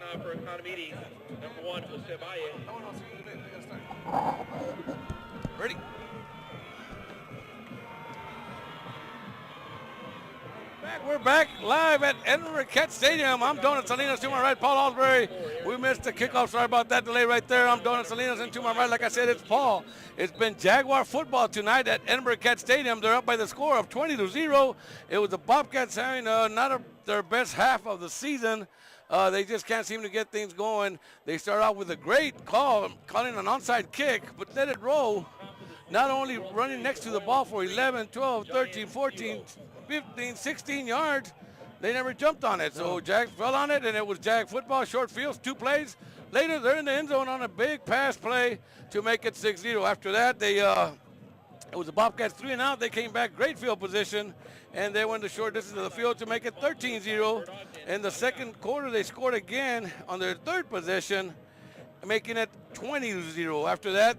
time for Economedes. Number 1, Jose Valle. Ready. We're back live at Edinburg Stadium. I'm Donut Salinas, to my right, Paul Osbury. We missed the kickoff. Sorry about that delay right there. I'm Donut Salinas, and to my right, like I said, it's Paul. It's been Jaguar football tonight at Edinburg Stadium. They're up by the score of 20-0. It was the Bobcats having their best half of the season. They just can't seem to get things going. They start out with a great call, calling an onside kick, but let it roll. Not only running next to the ball for 11, 12, 13, 14, 15, 16 yards, they never jumped on it. So Jags fell on it, and it was Jag football, short fields, 2 plays. Later, they're in the end zone on a big pass play to make it 6-0. After that, it was the Bobcats 3 and out. They came back, great field position, and they went the short distance of the field to make it 13-0. In the second quarter, they scored again on their third possession, making it 20-0. After that,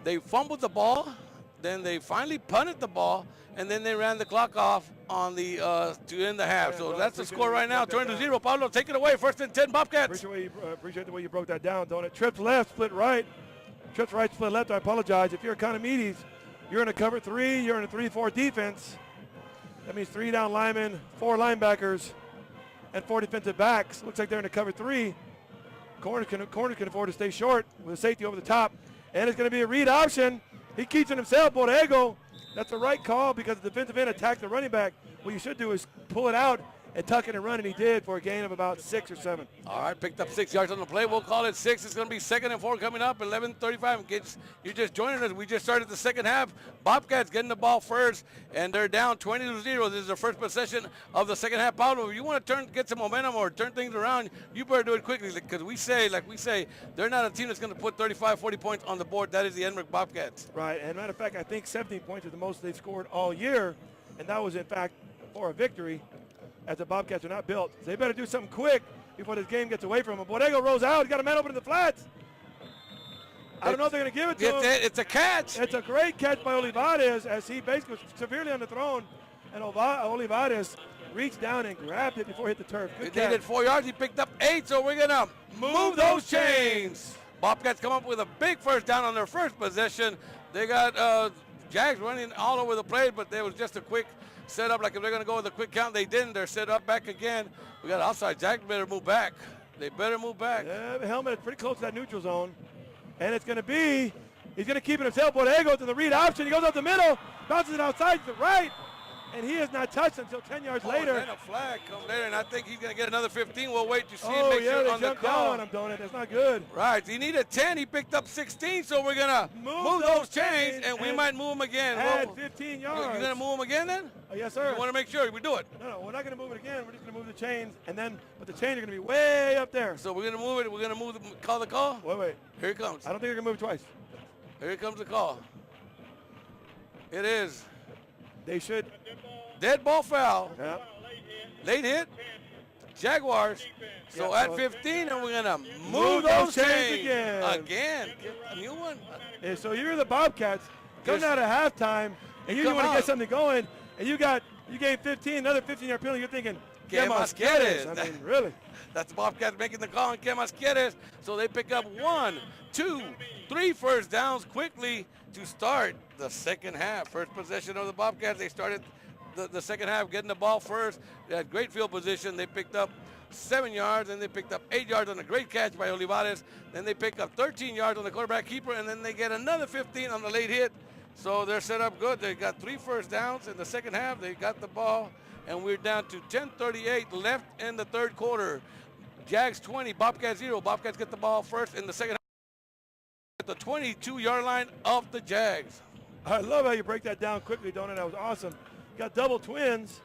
they fumbled the ball, then they finally punted the ball, and then they ran the clock off on the to end the half. So that's the score right now, 20-0. Pablo, take it away. 1st and 10, Bobcats. Appreciate the way you broke that down, Donut. Trips left, split right. Trips right, split left. I apologize. If you're Economedes, you're in a cover 3. You're in a 3-4 defense. That means 3 down linemen, 4 linebackers, and 4 defensive backs. Looks like they're in a cover 3. Corner can afford to stay short with a safety over the top. And it's going to be a read option. He keeps it himself, Borrego. That's the right call because the defensive end attacked the running back. What you should do is pull it out and tuck it and run, and he did for a gain of about 6 or 7. All right, picked up 6 yards on the play. We'll call it 6. It's going to be 2nd and 4 coming up, 11:35. You're just joining us. We just started the second half. Bobcats getting the ball first, and they're down 20-0. This is their first possession of the second half. Paulo, if you want to get some momentum or turn things around, you better do it quickly because we say, they're not a team that's going to put 35, 40 points on the board. That is the Edinburg Bobcats. Right, and matter of fact, I think 17 points is the most they've scored all year, and that was, in fact, for a victory, as the Bobcats are not built. So they better do something quick before this game gets away from them. Borrego rolls out. He's got a man open in the flats. I don't know if they're going to give it to him. It's a catch. It's a great catch by Olivares as he basically was severely underthrown. And Olivares reached down and grabbed it before it hit the turf. Good They catch. did 4 yards. He picked up 8, so we're going to move those chains. Bobcats come up with a big first down on their first possession. They got Jags running all over the place, but there was just a quick set up. Like if they're going to go with a quick count, they didn't. They're set up back again. We got outside. Jags better move back. They better move back. Yeah, the helmet is pretty close to that neutral zone. And it's going to be, he's going to keep it himself. Borrego to the read option. He goes up the middle, bounces it outside to the right, and he is not touched until 10 yards later. And then a flag comes there, and I think he's going to get another 15. We'll wait to see Oh, and make yeah, sure they on the jumped down call. on him, Donut. That's not good. Right, he needed 10. He picked up 16, so we're going to move those chains, and we might move them again. Add 15 yards. You're going to move them again then? Oh, yes, sir. We want to make sure we do it. No, we're not going to move it again. We're just going to move the chains, but the chains are going to be way up there. So we're going to move it. We're going to call the call? Wait. Here it comes. I don't think they're going to move it twice. Here comes the call. It is. They should. Dead ball foul. Yeah. Late hit. Jaguars. So Yeah, at so 15, and we're going to move those chains Again. Get a new one. And so you're the Bobcats coming out at halftime, and you come want to out. get something going, and you gave 15, another 15-yard penalty. You're thinking, Que más quieres? I mean, really? That's the Bobcats making the call on Que más quieres. So they pick up 1, 2, 3 first downs quickly to start the second half. First possession of the Bobcats. They started the second half getting the ball first. They had great field position. They picked up 7 yards, and they picked up 8 yards on a great catch by Olivares. Then they pick up 13 yards on the quarterback keeper, and then they get another 15 on the late hit. So they're set up good. They got 3 first downs in the second half. They got the ball, and we're down to 10:38 left in the third quarter. Jags 20, Bobcats 0. Bobcats get the ball first in the second half at the 22-yard line of the Jags. I love how you break that down quickly, Donut. That was awesome. Got double twins.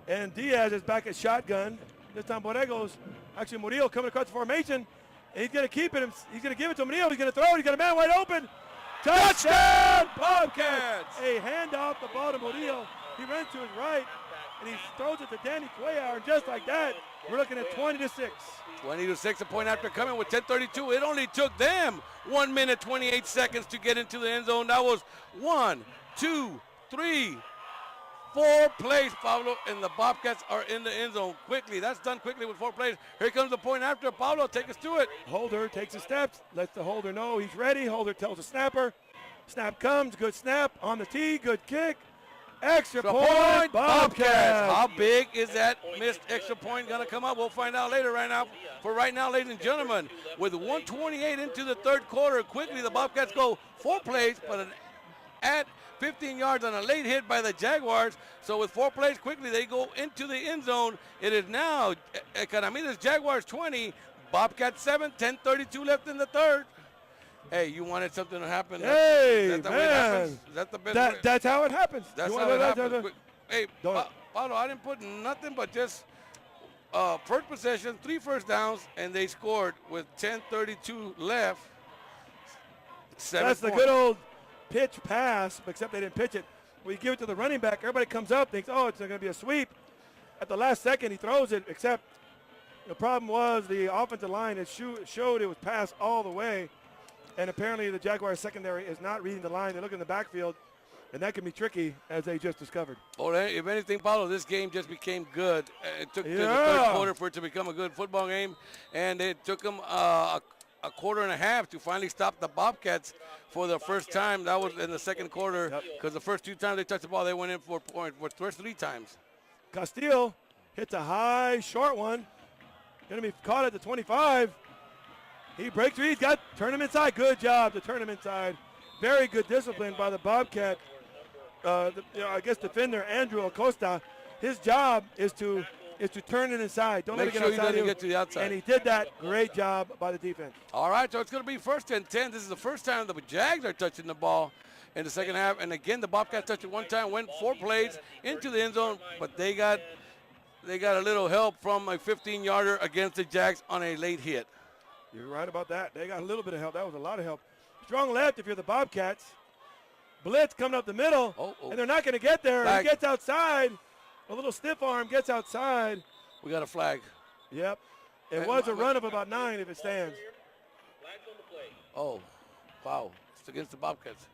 And Diaz is back at shotgun. This time Borrego's, actually Murillo coming across the formation. And he's going to keep it. He's going to give it to Murillo. He's going to throw it. He's got a man wide open. Touchdown, Bobcats! A handoff, the ball to Murillo. He runs to his right, and he throws it to Danny Cuellar. And just like that, we're looking at 20-6. 20-6, a point after coming with 10:32. It only took them 1 minute, 28 seconds to get into the end zone. That was 1, 2, 3, 4 plays, Pablo, and the Bobcats are in the end zone quickly. That's done quickly with 4 plays. Here comes the point after. Pablo, take us to it. Holder takes the steps, lets the holder know he's ready. Holder tells the snapper. Snap comes, good snap on the tee, good kick. Extra point, Bobcats. How big is that missed extra point going to come up? We'll find out later right now. For right now, ladies and gentlemen, with 1:28 into the third quarter, quickly the Bobcats go 4 plays, but at 15 yards on a late hit by the Jaguars. So with 4 plays, quickly they go into the end zone. It is now Economedes Jaguars 20, Bobcats 7, 10:32 left in the third. Hey, you wanted something to happen. Hey, that's the man. way it happens. That's the best. That's how it happens. That's how it happens. Hey, Paulo, I didn't put nothing but just first possession, 3 first downs, and they scored with 10:32 left. 7 That's the good old pitch pass, except they didn't pitch it. When you give it to the running back, everybody comes up, thinks, oh, it's going to be a sweep. At the last second, he throws it, except the problem was the offensive line showed it was passed all the way. And apparently the Jaguars secondary is not reading the line. They look in the backfield, and that can be tricky, as they just discovered. Well, if anything, Paulo, this game just became good. It took to the third quarter for it to become a good football game, and it took them a quarter and a half to finally stop the Bobcats for the first time. That was in the second quarter, because the first 2 times they touched the ball, they went in for a point. For the first 3 times. Castillo hits a high, short one. Going to be caught at the 25. He breaks through. He's got turn him inside. Good job to turn him inside. Very good discipline by the Bobcat. I guess defender Andrew Acosta. His job is to turn it inside. Don't let it get outside. Make sure he doesn't get to the outside. And he did that. Great job by the defense. All right, so it's going to be 1st and 10. This is the first time the Jags are touching the ball in the second half. And again, the Bobcats touched it 1 time, went 4 plays into the end zone, but they got a little help from a 15-yarder against the Jags on a late hit. You're right about that. They got a little bit of help. That was a lot of help. Strong left if you're the Bobcats. Blitz coming up the middle, and they're not going to get there. Flag. He gets outside. A little stiff arm gets outside. We got a flag. Yep. It was a run of about 9 if it stands. Oh, wow. It's against the Bobcats.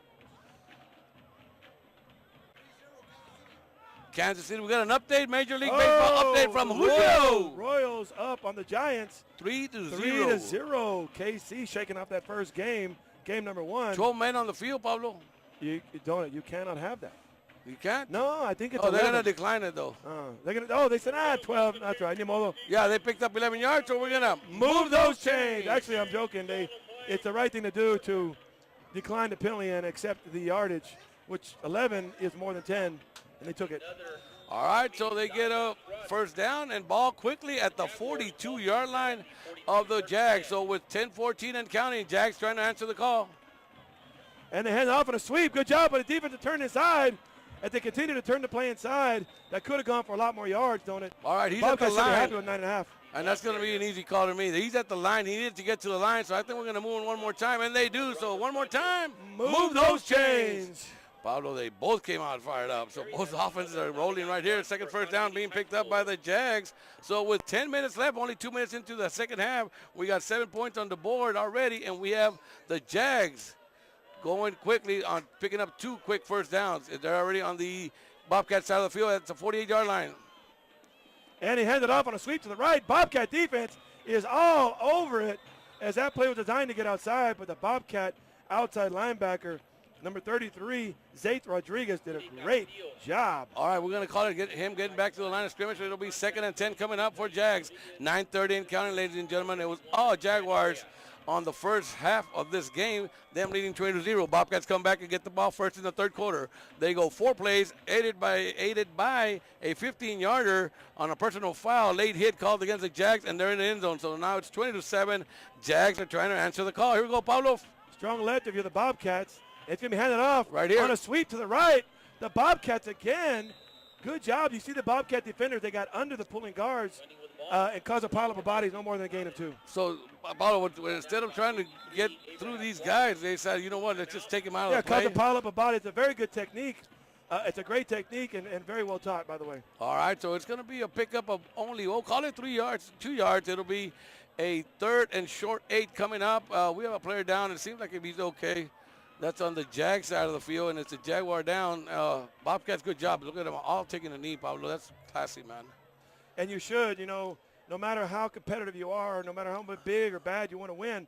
Kansas City, we got an update, Major League Baseball update from Julio. Royals up on the Giants. 3-0. 3-0. KC shaking off that first game, game number 1. 12 men on the field, Pablo. You cannot have that. You can't? No, I think it's 11. They're going to decline it, though. They said, 12. That's right. Yeah, they picked up 11 yards, so we're going to move those chains. Actually, I'm joking. It's the right thing to do to decline the penalty and accept the yardage, which 11 is more than 10. And they took it. All right, so they get a first down and ball quickly at the 42-yard line of the Jags. So with 10-14 and counting, Jags trying to answer the call. And they hand off on a sweep. Good job by the defense to turn inside. As they continue to turn the play inside, that could have gone for a lot more yards, don't it? All right, he's at the line. Happy with 9.5. And that's going to be an easy call to me. He's at the line. He needed to get to the line, so I think we're going to move him one more time, and they do. So one more time, move those chains. Pablo, they both came out fired up. So both offenses are rolling right here. Second first down being picked up by the Jags. So with 10 minutes left, only 2 minutes into the second half, we got 7 points on the board already, and we have the Jags going quickly on picking up 2 quick first downs. They're already on the Bobcat side of the field at the 48-yard line. And he handed off on a sweep to the right. Bobcat defense is all over it as that play was designed to get outside, but the Bobcat outside linebacker, number 33, Zayt Rodriguez, did a great job. All right, we're going to call it him getting back to the line of scrimmage. It'll be 2nd and 10 coming up for Jags. 9:30 and counting, ladies and gentlemen. It was all Jaguars on the first half of this game, them leading 20-0. Bobcats come back and get the ball first in the third quarter. They go 4 plays, aided by a 15-yarder on a personal foul, late hit called against the Jags, and they're in the end zone. So now it's 20-7. Jags are trying to answer the call. Here we go, Pablo. Strong left if you're the Bobcats. It's going to be handed off right here on a sweep to the right. The Bobcats again. Good job. You see the Bobcat defenders, they got under the pulling guards and caused a pile-up of bodies, no more than a gain of 2. So, Paulo, instead of trying to get through these guys, they said, you know what, let's just take them out of the play. Yeah, caused a pile-up of bodies. It's a very good technique. It's a great technique and very well taught, by the way. All right, so it's going to be a pickup of only, we'll call it 3 yards, 2 yards. It'll be a 3rd and short 8 coming up. We have a player down. It seems like he's okay. That's on the Jag side of the field, and it's a Jaguar down. Bobcats, good job. Look at them all taking a knee, Pablo. That's classy, man. And you should, no matter how competitive you are, no matter how big or bad you want to win,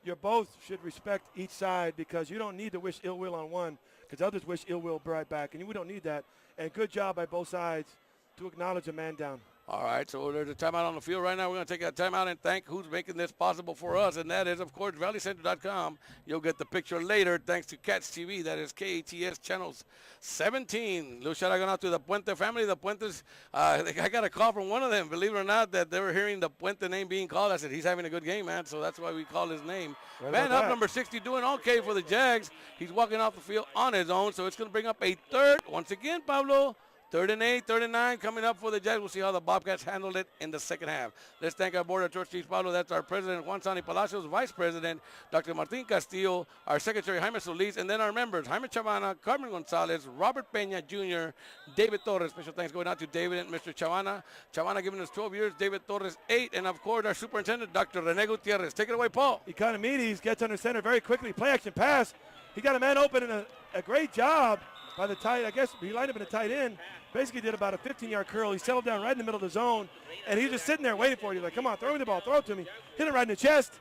you both should respect each side because you don't need to wish ill will on one because others wish ill will right back, and we don't need that. And good job by both sides to acknowledge a man down. All right, so there's a timeout on the field right now. We're going to take that timeout and thank who's making this possible for us, and that is, of course, valleycenter.com. You'll get the picture later thanks to Cats TV. That is KATS Channels 17. Little shout out going out to the Puente family. The Puentes, I got a call from one of them, believe it or not, that they were hearing the Puente name being called. I said, he's having a good game, man, so that's why we call his name. Right Man up, number 60, doing okay for the Jags. He's walking off the field on his own, so it's going to bring up a third. Once again, Pablo. 3rd and 8, 3rd and 9 coming up for the Jags. We'll see how the Bobcats handled it in the second half. Let's thank our board of trustees, Pablo. That's our president, Juan Sani Palacios, vice president, Dr. Martin Castillo, our secretary, Jaime Solis, and then our members, Jaime Chavana, Carmen Gonzalez, Robert Peña Jr., David Torres. Special thanks going out to David and Mr. Chavana. Chavana giving us 12 years, David Torres 8, and of course our superintendent, Dr. Rene Gutierrez. Take it away, Paul. Economedes gets under center very quickly. Play action pass. He got a man open and a great job by the tight. I guess he lined up in a tight end. Basically did about a 15-yard curl. He settled down right in the middle of the zone, and he's just sitting there waiting for it. He's like, come on, throw me the ball, throw it to me. Hit it right in the chest.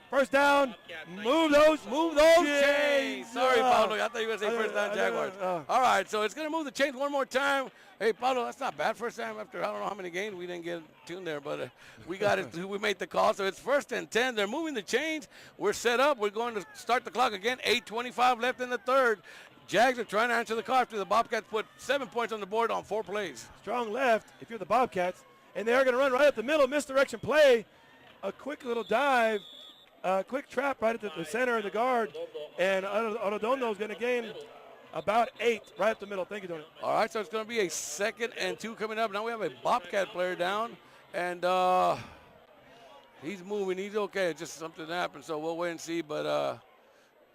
First down. Move those chains. Sorry, Pablo. I thought you were going to say first down Jaguars. All right, so it's going to move the chains one more time. Hey, Pablo, that's not bad. First time after I don't know how many games we didn't get tuned there, but we got it. We made the call, so it's 1st and 10. They're moving the chains. We're set up. We're going to start the clock again. 8:25 left in the third. Jags are trying to answer the call after the Bobcats put 7 points on the board on 4 plays. Strong left if you're the Bobcats, and they are going to run right up the middle, misdirection play, a quick little dive, a quick trap right at the center of the guard, and Arredondo is going to gain about 8 right up the middle. Thank you, Tony. All right, so it's going to be a 2nd and 2 coming up. Now we have a Bobcat player down, and he's moving. He's okay. It's just something happened, so we'll wait and see, but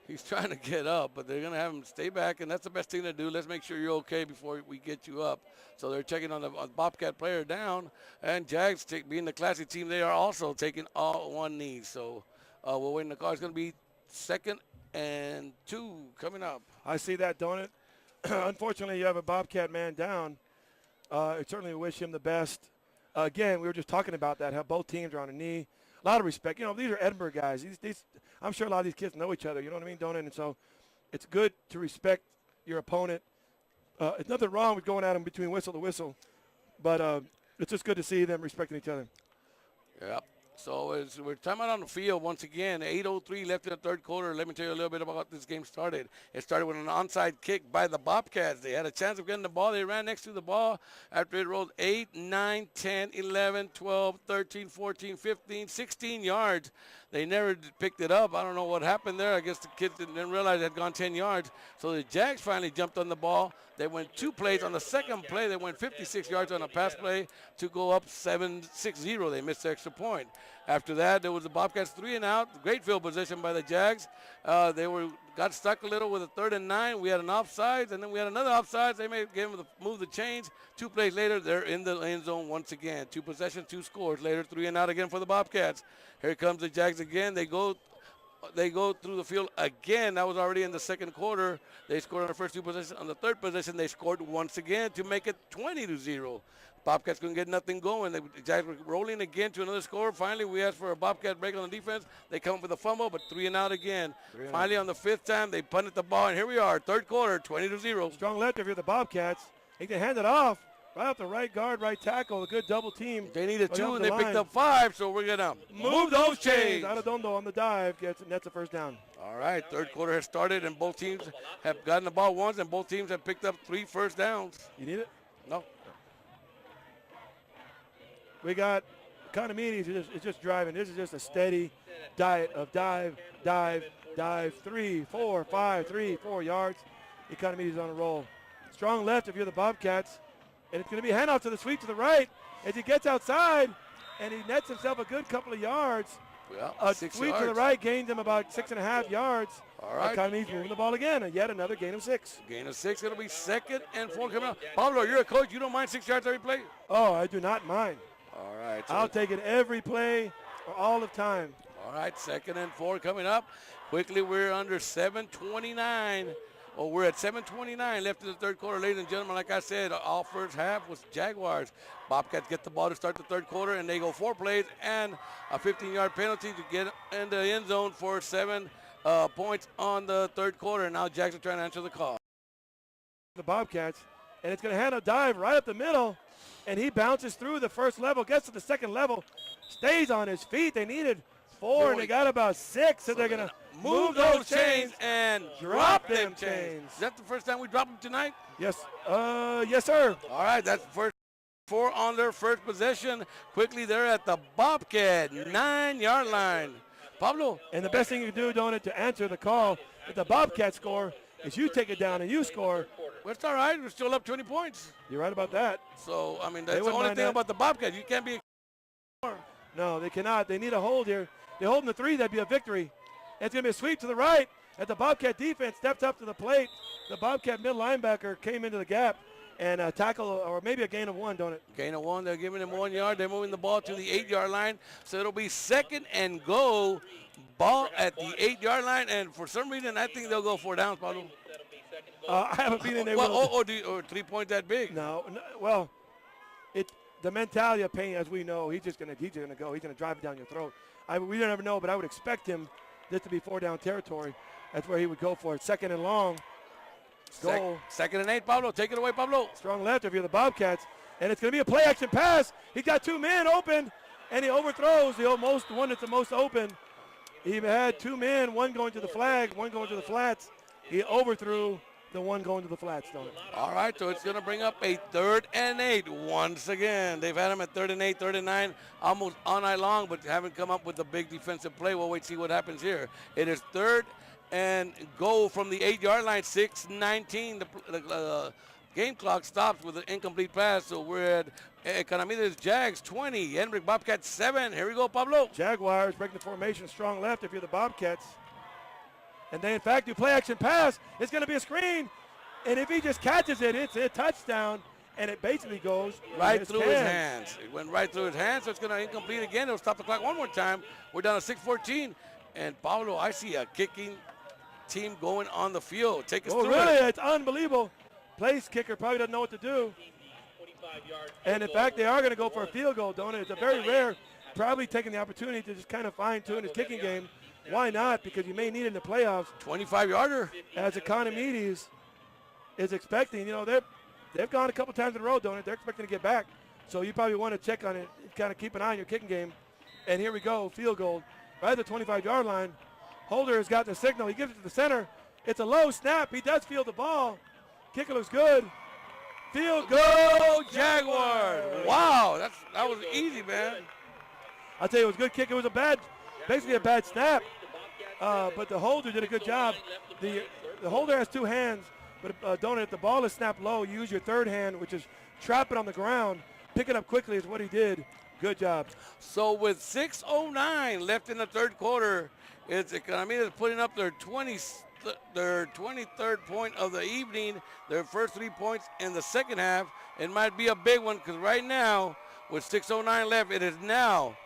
he's trying to get up, but they're going to have him stay back, and that's the best thing to do. Let's make sure you're okay before we get you up. So they're checking on the Bobcat player down, and Jags, being the classy team, they are also taking all 1 knee. So we'll wait in the car. It's going to be 2nd and 2 coming up. I see that, don't it? Unfortunately, you have a Bobcat man down. I certainly wish him the best. Again, we were just talking about that, how both teams are on a knee. A lot of respect. These are Edinburgh guys. These I'm sure a lot of these kids know each other. You know what I mean, don't it? And so it's good to respect your opponent. It's nothing wrong with going at them between whistle to whistle, but it's just good to see them respecting each other. Yep. So we're time out on the field once again. 8:03 left in the third quarter. Let me tell you a little bit about how this game started. It started with an onside kick by the Bobcats. They had a chance of getting the ball. They ran next to the ball after it rolled 8, 9, 10, 11, 12, 13, 14, 15, 16 yards. They never picked it up. I don't know what happened there. I guess the kids didn't realize it had gone 10 yards. So the Jags finally jumped on the ball. They went 2 plays. On the second play, they went 56 yards on a pass play to go up 7-6-0. They missed the extra point. After that, there was the Bobcats 3 and out. Great field position by the Jags. They got stuck a little with a 3rd and 9. We had an offsides, and then we had another offsides. They gave them move the chains. 2 plays later, they're in the end zone once again. 2 possessions, 2 scores. Later, 3 and out again for the Bobcats. Here comes the Jags again. They go through the field again. That was already in the second quarter. They scored on the first 2 possessions. On the third possession, they scored once again to make it 20-0. Bobcats couldn't get nothing going. The Jags were rolling again to another score. Finally, we asked for a Bobcat break on the defense. They come up with a fumble, but 3 and out again. Finally, on the 5th time, they punted the ball, and here we are, third quarter, 20-0. Strong left if you're the Bobcats. He can hand it off right off the right guard, right tackle. A good double team. They needed 2, and they picked up 5, so we're going to move those chains. Arredondo on the dive nets a first down. All right, third quarter has started, and both teams have gotten the ball once, and both teams have picked up 3 first downs. You need it? No. We got Economedes is just driving. This is just a steady diet of dive, 3, 4, 5, 3, 4 yards. Economedes on a roll. Strong left if you're the Bobcats. And it's going to be a handoff to the sweep to the right as he gets outside, and he nets himself a good couple of yards. Well, a 6 sweep yards. to the right gains him about 6.5 yards. All right. Economedes moving the ball again, and yet another gain of 6. Gain of 6. It'll be 2nd and 4 coming up. Pablo, you're a coach. You don't mind 6 yards every play? Oh, I do not mind. All right. So I'll take it every play or all of time. All right, 2nd and 4 coming up. Quickly, we're under 7:29. Oh, we're at 7:29 left in the third quarter, ladies and gentlemen. Like I said, all first half was Jaguars. Bobcats get the ball to start the third quarter, and they go 4 plays and a 15-yard penalty to get in the end zone for 7 points on the third quarter. Now Jags are trying to answer the call. The Bobcats, and it's going to hand a dive right up the middle, and he bounces through the first level, gets to the second level, stays on his feet. They needed 4, and they got about 6, so they're going to move those chains and drop them chains. Is that the first time we dropped them tonight? Yes, yes, sir. All right, that's the first 4 on their first possession. Quickly, they're at the Bobcat 9-yard line. Pablo. And the best thing you can do, don't it, to answer the call if the Bobcats score is you take it down and you score. Well, it's all right. We're still up 20 points. You're right about that. So, I mean, that's the only thing about the Bobcats. You can't be. No, they cannot. They need a hold here. They're holding the 3. That'd be a victory. And it's going to be a sweep to the right. As the Bobcat defense steps up to the plate, the Bobcat middle linebacker came into the gap and tackle, or maybe a gain of 1, don't it? Gain of 1. They're giving him 1 yard. They're moving the ball to the 8-yard line. So it'll be 2nd and goal. Ball at the 8-yard line. And for some reason, I think they'll go 4 downs, Pablo. I have a feeling they will. Or 3 points that big. No, well, the mentality of Payne, as we know, he's just gonna go. He's gonna drive it down your throat. We don't ever know, but I would expect him this to be 4-down territory. That's where he would go for it. 2nd and long. Goal. 2nd and 8, Pablo. Take it away, Pablo. Strong left if you're the Bobcats, and it's gonna be a play-action pass. He's got 2 men open, and he overthrows the one that's the most open. He had 2 men, one going to the flag, one going to the flats. He overthrew the one going to the flats, don't it? All right, so it's going to bring up a 3rd and 8 once again. They've had him at 3rd and 8, 3rd and 9 almost all night long, but haven't come up with a big defensive play. We'll wait to see what happens here. It is 3rd and goal from the 8-yard line, 6:19. The game clock stops with an incomplete pass, so we're at Economedes Jags 20, Edinburg Bobcats 7. Here we go, Pablo. Jaguars breaking the formation, strong left if you're the Bobcats. And they, in fact, do play-action pass. It's going to be a screen. And if he just catches it, it's a touchdown. And it basically goes right through his hands. It went right through his hands, so it's going to incomplete again. It'll stop the clock one more time. We're down to 6:14. And, Pablo, I see a kicking team going on the field. Take us through really? it. It's unbelievable. Place kicker probably doesn't know what to do. And, in fact, they are going to go for a field goal, don't it? It's a very rare, probably taking the opportunity to just kind of fine-tune his kicking game. Why not? Because you may need it in the playoffs. 25-yarder. As Economedes is expecting, they've gone a couple times in a row, don't it? They're expecting to get back. So you probably want to check on it, kind of keep an eye on your kicking game. And here we go, field goal. Right at the 25-yard line. Holder has got the signal. He gives it to the center. It's a low snap. He does field the ball. Kicker looks good. Field goal, Jaguars. Wow, that was easy, man. I'll tell you, it was a good kick. It was basically a bad snap, but the holder did a good job. The holder has 2 hands, but don't it? If the ball is snapped low, you use your 3rd hand, which is trap it on the ground. Pick it up quickly is what he did. Good job. So with 6:09 left in the third quarter, it's Economedes putting up their 23rd point of the evening, their first 3 points in the second half. It might be a big one because right now, with 6:09 left, it is now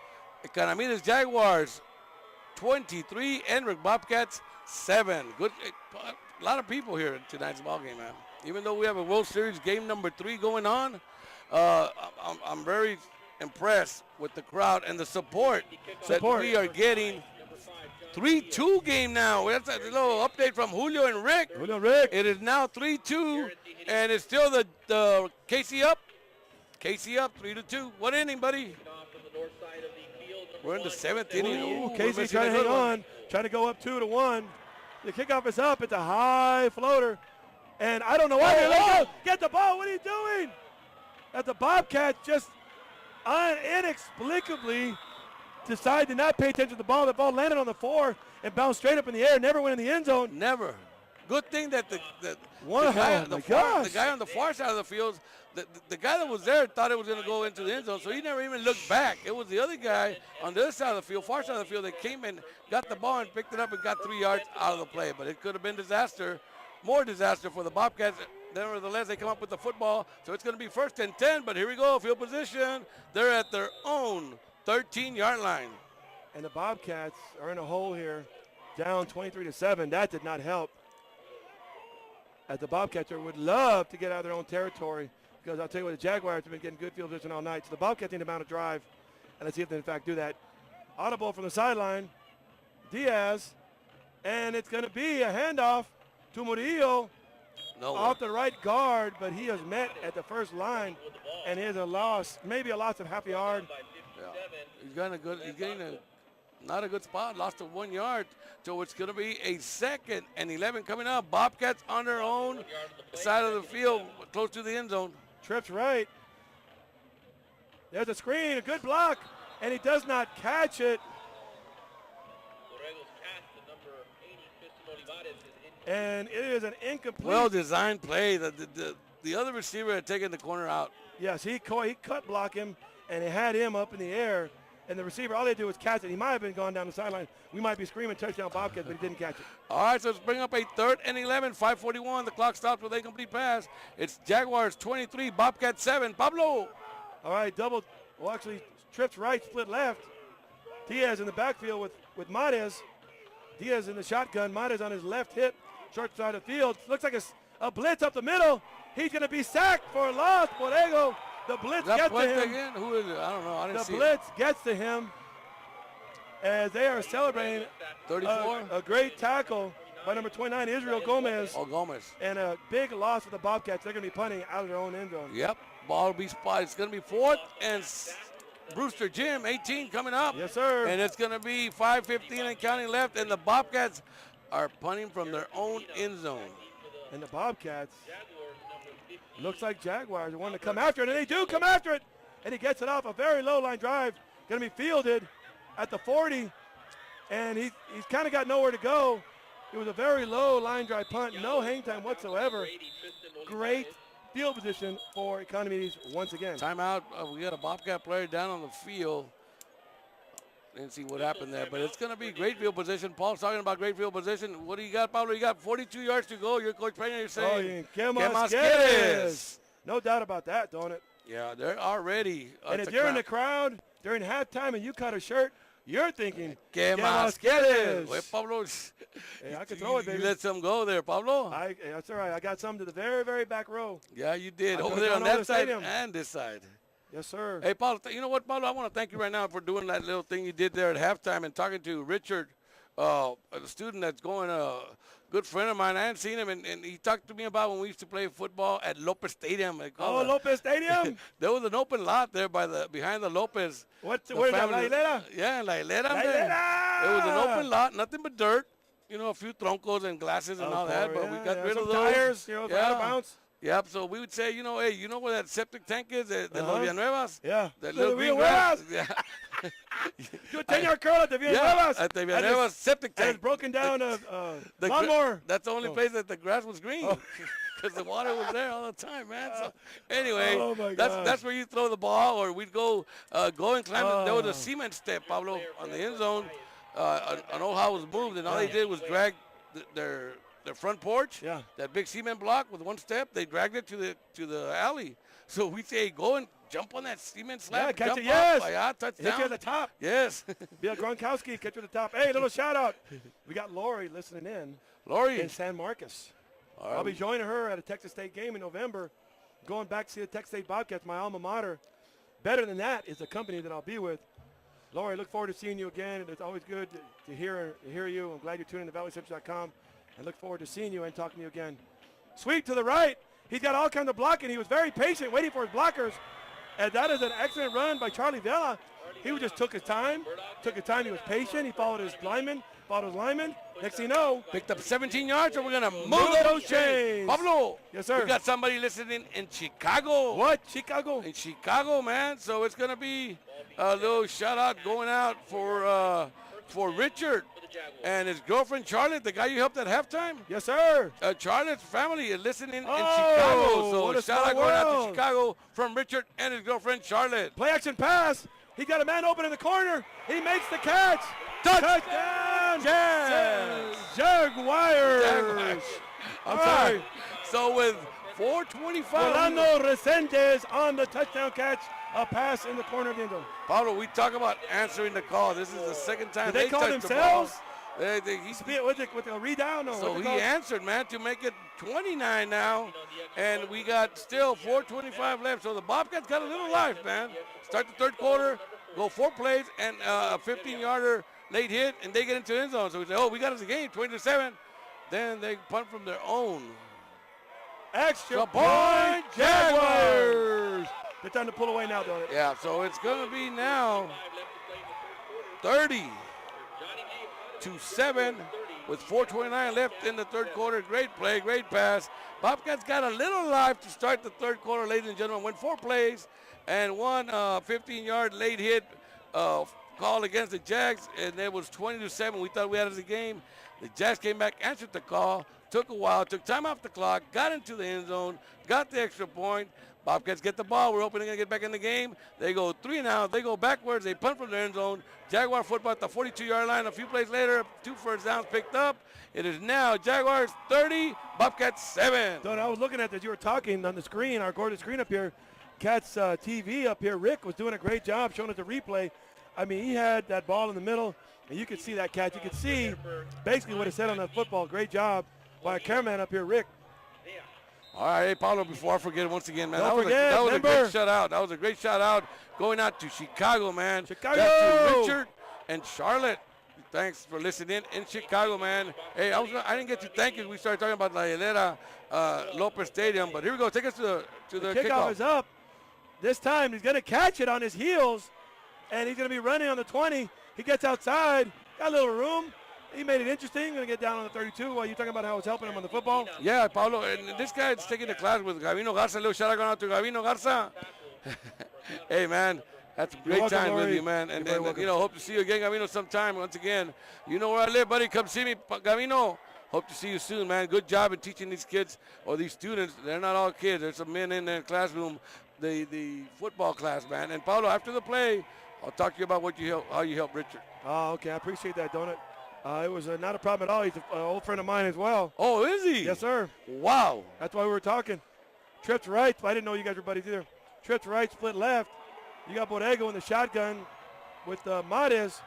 Economedes Jaguars 23, Edinburg Bobcats 7. Good, a lot of people here at tonight's ball game, man. Even though we have a World Series game number 3 going on, I'm very impressed with the crowd and the support that we are getting. 3-2 game now. That's a little update from Julio and Rick. It is now 3-2, and it's still the KC up. KC up 3-2. What inning, buddy? We're in the 7th inning. Ooh, KC trying to hang on, trying to go up 2-1. The kickoff is up. It's a high floater, and I don't know why they let go. Get the ball. What are you doing? At the Bobcats just inexplicably decide to not pay attention to the ball. The ball landed on the 4 and bounced straight up in the air. Never went in the end zone. Never. Good thing that the guy on the far side of the field, the guy that was there thought it was going to go into the end zone, so he never even looked back. It was the other guy on the other side of the field, far side of the field, that came and got the ball and picked it up and got 3 yards out of the play. But it could have been disaster, more disaster for the Bobcats. Nevertheless, they come up with the football, so it's going to be 1st and 10. But here we go, field position. They're at their own 13-yard line. And the Bobcats are in a hole here, down 23-7. That did not help. As the Bobcats would love to get out of their own territory, because I'll tell you what, the Jaguars have been getting good field position all night. So the Bobcats need to mount a drive, and let's see if they in fact do that. Audible from the sideline, Diaz, and it's going to be a handoff to Murillo off the right guard, but he is met at the first line, and is a loss, maybe a loss of half a yard. Yeah. He's getting not a good spot, lost of 1 yard. So it's going to be a 2nd and 11 coming up. Bobcats on their own side of the field, close to the end zone. Trips right. There's a screen, a good block, and he does not catch it. And it is an incomplete. Well-designed play. The other receiver had taken the corner out. Yes, he cut block him, and he had him up in the air. And the receiver, all they do is catch it. He might have been gone down the sideline. We might be screaming touchdown Bobcats, but he didn't catch it. All right, so let's bring up a 3rd and 11, 5:41. The clock stops with a complete pass. It's Jaguars 23, Bobcats 7. Pablo. All right, actually, trips right, split left. Diaz in the backfield with Mares. Diaz in the shotgun. Mares on his left hip, short side of the field. Looks like a blitz up the middle. He's going to be sacked for a loss. Borrego. The blitz gets to him. Again? Who is it? I don't know. I didn't see the blitz gets to him as they are celebrating 34. A great tackle by number 29, Israel Gomez. Oh, Gomez. And a big loss for the Bobcats. They're going to be punting out of their own end zone. Yep. Ball will be spotted. It's going to be 4th and Brewster Jim, 18 coming up. Yes, sir. And it's going to be 5:15 and counting left. And the Bobcats are punting from their own end zone. And the Bobcats, looks like Jaguars are wanting to come after it, and they do come after it. And he gets it off a very low line drive. Going to be fielded at the 40, and he's kind of got nowhere to go. It was a very low line drive punt, no hang time whatsoever. Great field position for Economedes once again. Timeout. We got a Bobcat player down on the field. Didn't see what happened there, but it's going to be great field position. Paul's talking about great field position. What do you got, Pablo? You got 42 yards to go. Your coach Peña, you're saying, "Que más quieres?" No doubt about that, don't it? Yeah, they're already. And if you're in the crowd during halftime and you cut a shirt, you're thinking, "Que más quieres?" Wait, Pablo. Hey, I can throw it, baby. You let some go there, Pablo. That's all right. I got some to the very, very back row. Yeah, you did. Over there on that side and this side. Yes, sir. Hey, Paulo, you know what, Paulo? I want to thank you right now for doing that little thing you did there at halftime and talking to Richard, a student that's going, a good friend of mine. I hadn't seen him, and he talked to me about when we used to play football at Lopez Stadium. Lopez Stadium? There was an open lot there behind the Lopez. Where's that, La Hilera? Yeah, La Hilera. La Hilera! It was an open lot, nothing but dirt. You know, a few troncos and glasses and all that, but we got rid of those. Tires, out of bounds. Yep, so we would say, hey, you know where that septic tank is? The Villanuevas? Yeah. The little green grass? Yeah. Do a 10-yard curl at the Villanuevas. At the Villanuevas septic tank. And it's broken down lawnmower. That's the only place that the grass was green. Because the water was there all the time, man. So anyway, that's where you throw the ball, or we'd go and climb. There was a cement step, Pablo, on the end zone. An old house was moved, and all they did was drag their front porch, that big cement block with one step. They dragged it to the alley. So we say, go and jump on that cement slab. Yeah, catch jump it, yes. Up, touchdown. Hit you at the top. Yes. Bill Gronkowski, catch you at the top. Hey, little shout out. We got Lori listening in. Lori. In San Marcos. All right. I'll be joining her at a Texas State game in November, going back to see the Texas State Bobcats, my alma mater. Better than that is the company that I'll be with. Lori, look forward to seeing you again. And it's always good to hear you. I'm glad you're tuning in to valleycentral.com. And look forward to seeing you and talking to you again. Sweep to the right. He's got all kinds of blocking. He was very patient, waiting for his blockers. And that is an excellent run by Charlie Vela. He just took his time. He was patient. He followed his lineman. Next thing you know, picked up 17 yards, and we're going to move those chains. Pablo. Yes, sir. We got somebody listening in Chicago. What? Chicago? In Chicago, man. So it's going to be a little shout-out going out for Richard and his girlfriend, Charlotte, the guy you helped at halftime. Yes, sir. Charlotte's family is listening in Chicago. So shout-out going out to Chicago from Richard and his girlfriend, Charlotte. Play action pass. He got a man open in the corner. He makes the catch. Touchdown! Jaguars. I'm sorry. So with 4:25. Rolando Resendez on the touchdown catch, a pass in the corner of the end zone. Paulo, we talk about answering the call. This is the second time Did they call touched themselves? the ball. With a read-down? So he answered, man, to make it 29 now, and we got still 4:25 left. So the Bobcats got a little life, man. Start the third quarter, go 4 plays, and a 15-yarder late hit, and they get into the end zone. So we say, oh, we got us a game, 20-7. Then they punt from their own. Extra point, Jaguars. They're trying to pull away now, don't it? Yeah, so it's going to be now 30-7 with 4:29 left in the third quarter. Great play, great pass. Bobcats got a little life to start the third quarter, ladies and gentlemen. Went 4 plays and one 15-yard late hit call against the Jags, and it was 20-7. We thought we had it as a game. The Jags came back, answered the call, took a while, took time off the clock, got into the end zone, got the extra point. Bobcats get the ball. We're hoping they're going to get back in the game. They go 3 now. They go backwards. They punt from the end zone. Jaguar football at the 42-yard line. A few plays later, 2 first downs picked up. It is now Jaguars 30, Bobcats 7. Don, I was looking at this. You were talking on the screen, our gorgeous screen up here. Cats TV up here. Rick was doing a great job showing us the replay. I mean, he had that ball in the middle, and you could see that catch. You could see basically what it said on that football. Great job by our cameraman up here, Rick. All right, hey, Paulo, before I forget it once again, man, that was a great shutout. That was a great shutout going out to Chicago, man. Chicago! That's to Richard and Charlotte. Thanks for listening in Chicago, man. Hey, I didn't get to thank you. We started talking about La Hilera Lopez Stadium, but here we go. Take us to the kickoff is up. This time he's going to catch it on his heels, and he's going to be running on the 20. He gets outside, got a little room. He made it interesting. Going to get down on the 32 while you're talking about how it's helping him on the football. Yeah, Paulo, and this guy is taking the class with Gavino Garza. A little shout out to Gavino Garza. Hey, man, that's a great time with you, man. And hope to see you again, Gavino, sometime. Once again, you know where I live, buddy. Come see me, Gavino. Hope to see you soon, man. Good job in teaching these kids or these students. They're not all kids. There's some men in their classroom, the football class, man. And, Paulo, after the play, I'll talk to you about how you helped Richard. Oh, okay. I appreciate that, Donut. It was not a problem at all. He's an old friend of mine as well. Oh, is he? Yes, sir. Wow. That's why we were talking. Trips right. I didn't know you guys were buddies either. Trips right, split left. You got Borrego in the shotgun with Mades.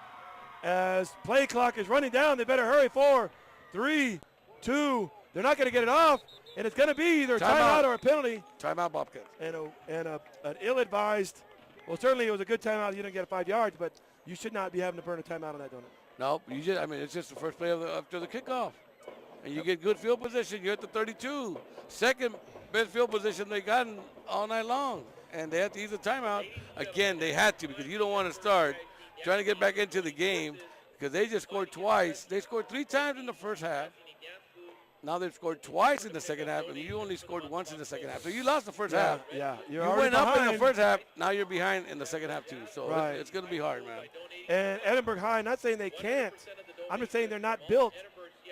As play clock is running down, they better hurry. 4, 3, 2. They're not going to get it off, and it's going to be either a timeout or a penalty. Timeout, Bobcats. And an ill-advised. Well, certainly it was a good timeout. You didn't get 5 yards, but you should not be having to burn a timeout on that, don't it? No, it's just the first play after the kickoff. And you get good field position. You're at the 32. Second best field position they gotten all night long. And they had to use a timeout. Again, they had to because you don't want to start trying to get back into the game because they just scored twice. They scored 3 times in the first half. Now they've scored twice in the second half, and you only scored once in the second half. So you lost the first half. Yeah, you went up in the first half. Now you're behind in the second half, too. So it's going to be hard, man. And Edinburg High, not saying they can't. I'm just saying they're not built,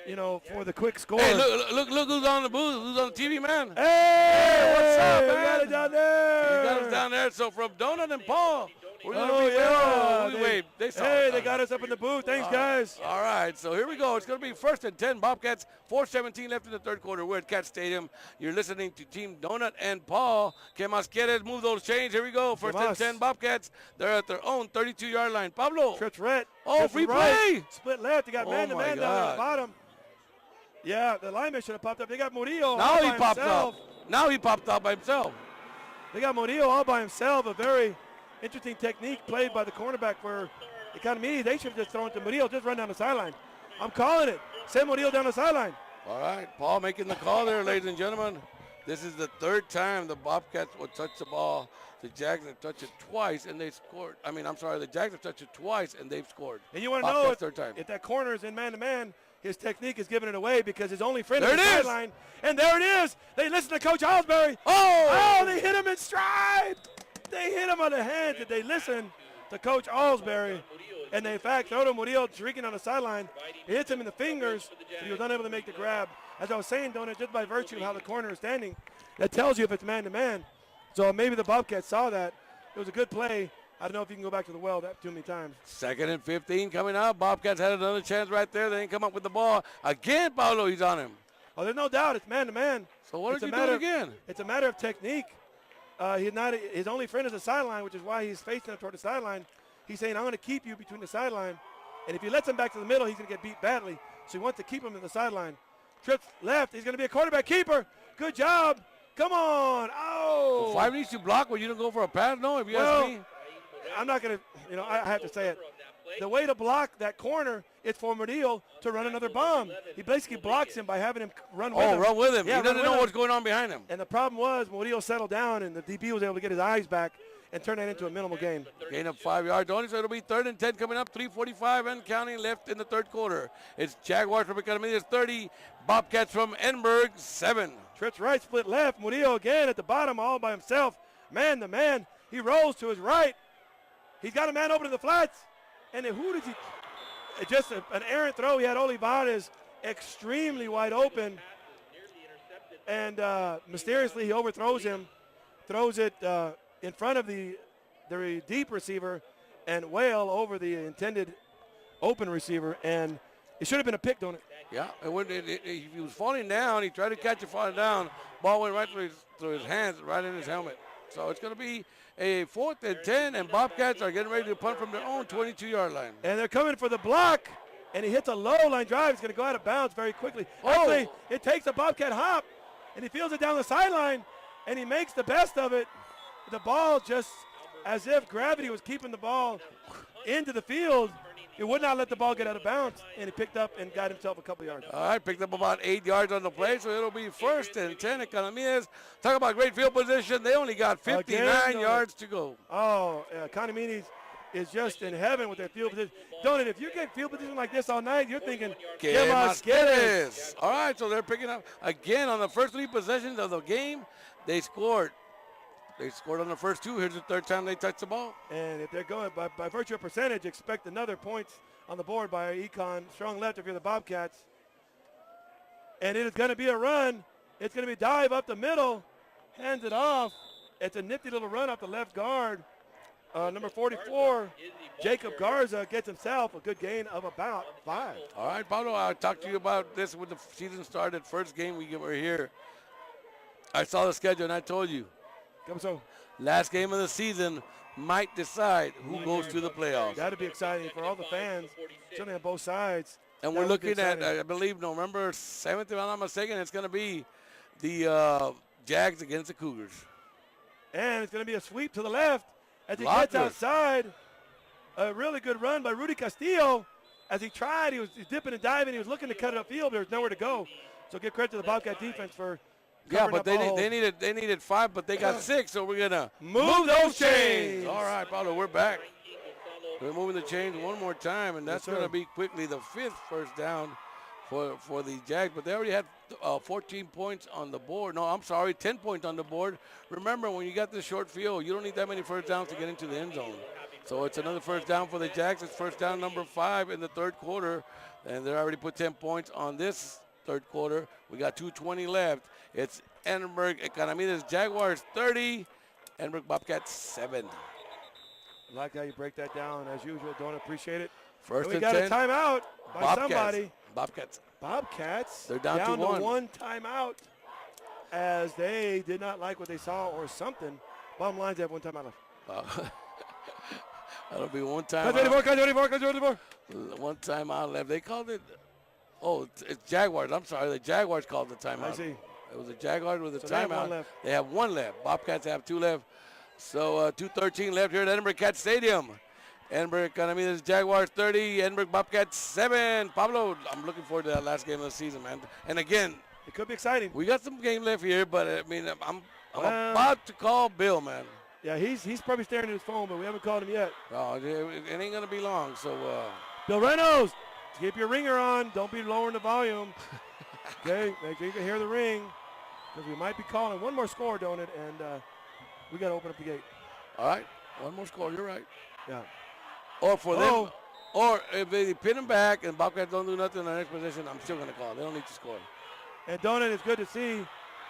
for the quick score. Hey, look who's on the booth. Who's on the TV, man? Hey, what's up, man? You got it down there. You got us down there. So from Donut and Paul, we're going to be they got us up in the booth. Thanks, guys. All right, so here we go. It's going to be 1st and 10 Bobcats, 4:17 left in the third quarter. We're at Cat Stadium. You're listening to Team Donut and Paul. Que más quieres? Move those chains. Here we go. 1st and 10 Bobcats. They're at their own 32-yard line. Pablo. Trips red. Oh, free play. Split left. You got man-to-man down at the bottom. Yeah, the lineman should have popped up. They got Murillo. Now he popped up. Now he popped up by himself. They got Murillo all by himself. A very interesting technique played by the cornerback for Economedes. They should have just thrown it to Murillo. Just run down the sideline. I'm calling it. Send Murillo down the sideline. All right, Paul making the call there, ladies and gentlemen. This is the 3rd time the Bobcats will touch the ball. The Jags have touched it twice, and they scored. The Jags have touched it twice, and they've scored. And you want to know if that corner is in man-to-man, his technique is giving it away because his only friend is the sideline. And there it is. They listen to Coach Osbury. Oh, they hit him in stride. They hit him on the head. Did they listen to Coach Osbury? And they, in fact, throw to Murillo shrieking on the sideline. It hits him in the fingers, but he was unable to make the grab. As I was saying, Donut, just by virtue of how the corner is standing, that tells you if it's man-to-man. So maybe the Bobcats saw that. It was a good play. I don't know if you can go back to the well that too many times. 2nd and 15 coming up. Bobcats had another chance right there. They didn't come up with the ball. Again, Paulo, he's on him. Oh, there's no doubt. It's man-to-man. So what It's did a you do matter- again? It's a matter of technique. His only friend is the sideline, which is why he's facing him toward the sideline. He's saying, I'm going to keep you between the sideline. And if he lets him back to the middle, he's going to get beat badly. So he wants to keep him in the sideline. Trips left. He's going to be a quarterback keeper. Good job. Come on. Oh. Well, 5 needs to block when you don't go for a pass. No, if you Well, ask me. I'm not going to, I have to say it. The way to block that corner is for Murillo to run another bomb. He basically blocks him by having him run with him. Oh, run with him. Yeah, He doesn't run know with what's him. going on behind him. And the problem was Murillo settled down, and the DB was able to get his eyes back and turn that into a minimal gain. Gain of 5 yards only, so it'll be 3rd and 10 coming up. 3:45 and counting left in the third quarter. It's Jaguars from Economedes 30, Bobcats from Edinburg 7. Trips right, split left. Murillo again at the bottom all by himself. Man to man. He rolls to his right. He's got a man open to the flats. And then who does he? Just an errant throw. He had Olivares extremely wide open. And mysteriously he overthrows him. Throws it in front of the deep receiver and well over the intended open receiver. And it should have been a pick, don't it? Yeah, he was falling down. He tried to catch it falling down. Ball went right through his hands, right in his helmet. So it's going to be a 4th and 10, and Bobcats are getting ready to punt from their own 22-yard line. And they're coming for the block, and he hits a low line drive. He's going to go out of bounds very quickly. Oh. Actually, it takes a Bobcat hop, and he fields it down the sideline, and he makes the best of it. The ball just as if gravity was keeping the ball into the field. It would not let the ball get out of bounds, and he picked up and got himself a couple yards. All right, picked up about 8 yards on the play, so it'll be 1st and 10. Economedes. Talk about great field position. They only got 59 yards to go. Oh, Economedes is just in heaven with their field position. Don't it? If you get field position like this all night, you're thinking, Que "Give us, get it." más All right, so they're picking up again on the first 3 possessions of the game. They scored. They scored on the first 2. Here's the 3rd time they touched the ball. And if they're going by virtue of percentage, expect another points on the board by Econ. Strong left if you're the Bobcats. And it is going to be a run. It's going to be a dive up the middle. Hands it off. It's a nifty little run off the left guard. Number 44, Jacob Garza gets himself a good gain of about 5. All right, Pablo, I talked to you about this when the season started. First game we were here. I saw the schedule and I told you. So Last game of the season might decide who goes to the playoffs. that'd be exciting for all the fans, certainly on both sides. And That we're would be looking at, exciting. I believe, November 7th, if I'm not mistaken, it's going to be the Jags against the Cougars. And it's going to be a sweep to the left as he Lot gets good. outside. A really good run by Rudy Castillo. As he tried, he was dipping and diving. He was looking to cut it upfield. There was nowhere to go. So give credit to the Bobcat defense for Yeah, covering but up they all holes. needed 5, but they got 6, so we're going to Move those chains. All right, Paulo, we're back. We're moving the chains one more time, and that's Yes, going to sir. be quickly the 5th first down for the Jags. But they already had 14 points on the board. No, I'm sorry, 10 points on the board. Remember, when you got this short field, you don't need that many first downs to get into the end zone. So it's another first down for the Jags. It's first down number 5 in the third quarter, and they already put 10 points on this third quarter. We got 2:20 left. It's Edinburg Economedes Jaguars 30, Edinburg Bobcats 7. I like how you break that down. As usual, don't appreciate it. First And we and got 10. a timeout by Bobcats. somebody. Bobcats. Bobcats They're down to one. one timeout as they did not like what they saw or something. Bottom line, they have one timeout left. That'll be one time. Cut 24, cut 24, cut 24. One time out left. They called it. Oh, it's Jaguars. I'm sorry. The Jaguars called the timeout. I see. It was the Jaguars with the So they have timeout. one left. They have 1 left. Bobcats have 2 left. So 2:13 left here at Edinburg Cat Stadium. Edinburg Economedes Jaguars 30, Edinburg Bobcats 7. Pablo, I'm looking forward to that last game of the season, man. And again, It could be exciting. we got some game left here, but I mean, I'm Well- about to call Bill, man. Yeah, he's probably staring at his phone, but we haven't called him yet. Oh, it ain't gonna be long. So Bill Reynolds, keep your ringer on. Don't be lowering the volume. Okay, make sure you can hear the ring because we might be calling one more score, don't it? And we got to open up the gate. all right, one more score. You're right. Yeah. Or for Oh. them, or if they pin him back and Bobcats don't do nothing in the next position, I'm still gonna call. They don't need to score. And Donut, it's good to see.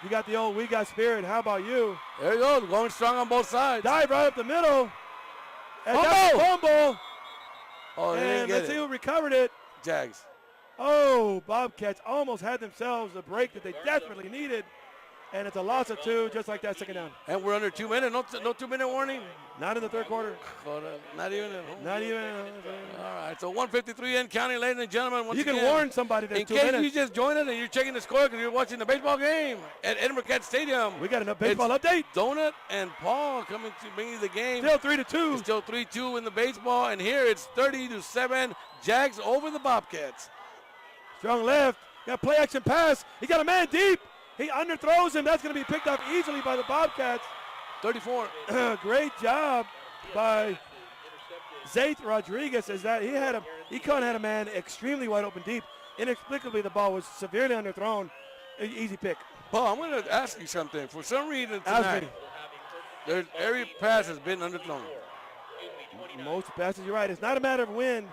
You got the old we got spirit. How about you? There you go, going strong on both sides. Dive right up the middle. And Fumble! that's a fumble. Oh, they didn't And get let's see it. who recovered it. Jags. Oh, Bobcats almost had themselves a break that they desperately needed. And it's a loss of 2, just like that, second down. And we're under 2 minutes. No 2-minute warning. Not in the third quarter. Not even at home. Not even. All right, so 153 in counting, ladies and gentlemen. Once You can again, warn somebody there's in 2 case minutes. you just joined us and you're checking the score because you're watching the baseball game at Edinburg Stadium. We got a baseball update. Donut and Paul coming to bring you the game. Still 3-2. It's still 3-2 in the baseball, and here it's 30-7. Jags over the Bobcats. Strong left. Got play action pass. He got a man deep. He underthrows him. That's going to be picked up easily by the Bobcats. 34. Great job by Zaith Rodriguez. Is that Econ had a man extremely wide open deep. Inexplicably, the ball was severely underthrown. Easy pick. Paul, I'm going to ask you something. For some reason Ask tonight, every pass has been underthrown. Most passes, you're right. It's not a matter of when.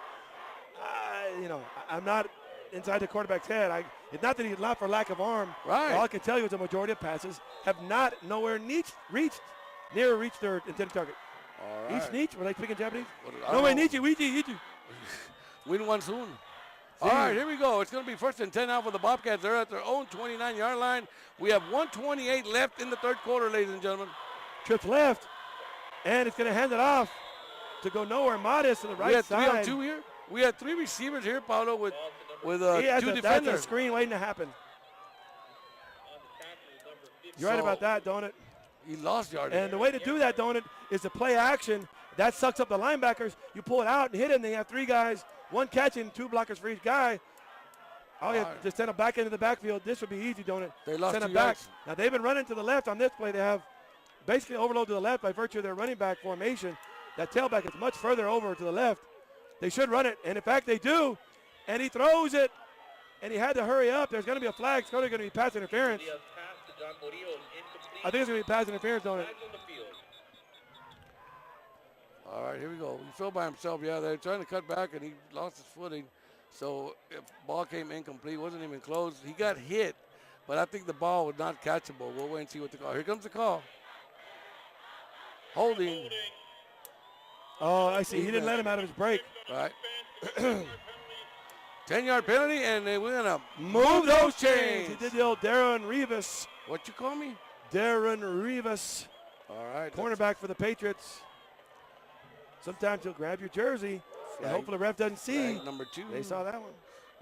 I'm not inside the quarterback's head. It's not that he's not for lack of arm. Right. All I can tell you is the majority of passes have not reached their intended target. All right. Each niche, were they speaking Japanese? No way, niche, Ichi. Win one soon. All right, here we go. It's going to be 1st and 10 now for the Bobcats. They're at their own 29-yard line. We have 1:28 left in the third quarter, ladies and gentlemen. Trips left, and it's going to hand it off to go nowhere. Modest to the right side. We had 3 on 2 here. We had 3 receivers here, Paulo, with 2 defenders. That's a screen waiting to happen. You're right about that, don't it? He lost yardage. And the way to do that, don't it, is to play action. That sucks up the linebackers. You pull it out and hit it, and they have 3 guys, 1 catching, 2 blockers for each guy. Oh, yeah, just send them back into the backfield. This would be easy, don't it? They lost send 2 them back. yards. Now, they've been running to the left on this play. They have basically overload to the left by virtue of their running back formation. That tailback is much further over to the left. They should run it, and in fact, they do. And he throws it, and he had to hurry up. There's going to be a flag. It's going to be pass interference. I think it's going to be pass interference, don't it? All right, here we go. He fell by himself. Yeah, they're trying to cut back, and he lost his footing. So if ball came incomplete, wasn't even close. He got hit, but I think the ball was not catchable. We'll wait and see what the call. Here comes the call. Holding. Oh, I see. He didn't let him out of his break. All right. 10-yard penalty, and we're going to Move those chains. He did the old Darren Rivas. What you call me? Darren Rivas. All right. Cornerback for the Patriots. Sometimes he'll grab your jersey. And hopefully the ref doesn't see. Number 2. They saw that one.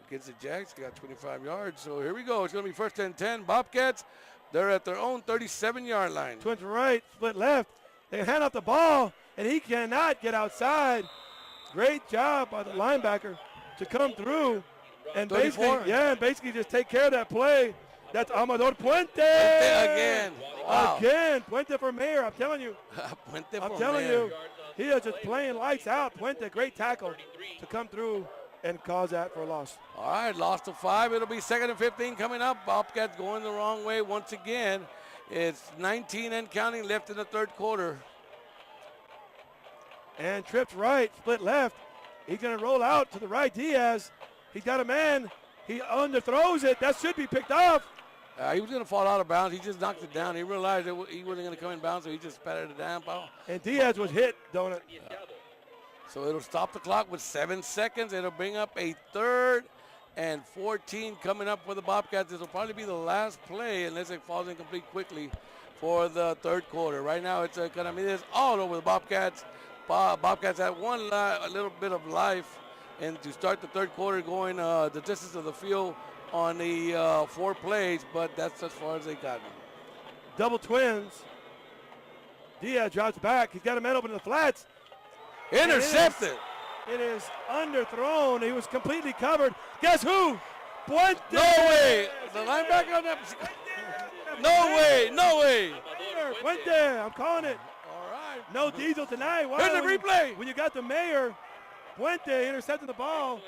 Against the Jags, got 25 yards. So here we go. It's going to be 1st and 10. Bobcats, they're at their own 37-yard line. Twins right, split left. They hand off the ball, and he cannot get outside. Great job by the linebacker to come through and 34. basically just take care of that play. That's Amador Puente. Again. Wow. Again, Puente for mayor, I'm telling you. Puente I'm for telling mayor. you, he is just playing lights out. Puente, great tackle to come through and cause that for a loss. All right, lost to 5. It'll be 2nd and 15 coming up. Bobcats going the wrong way once again. It's 19 and counting left in the third quarter. And trips right, split left. He's going to roll out to the right. Diaz, he's got a man. He underthrows it. That should be picked off. He was going to fall out of bounds. He just knocked it down. He realized that he wasn't going to come in bounds, so he just patted it down. And Diaz was hit, don't it? So it'll stop the clock with 7 seconds. It'll bring up a 3rd and 14 coming up for the Bobcats. This will probably be the last play unless it falls incomplete quickly for the third quarter. Right now it's Economedes all over the Bobcats. Bobcats have a little bit of life, and to start the third quarter going the distance of the field on the 4 plays, but that's as far as they got. Double twins. Diaz drops back. He's got a man open in the flats. Intercepted. It is underthrown. He was completely covered. Guess who? Puente. No way. The linebacker on that. No way. Puente. I'm calling it. All right. No Diesel tonight. Wow. Here's the replay. When you got the mayor, Puente intercepting the ball.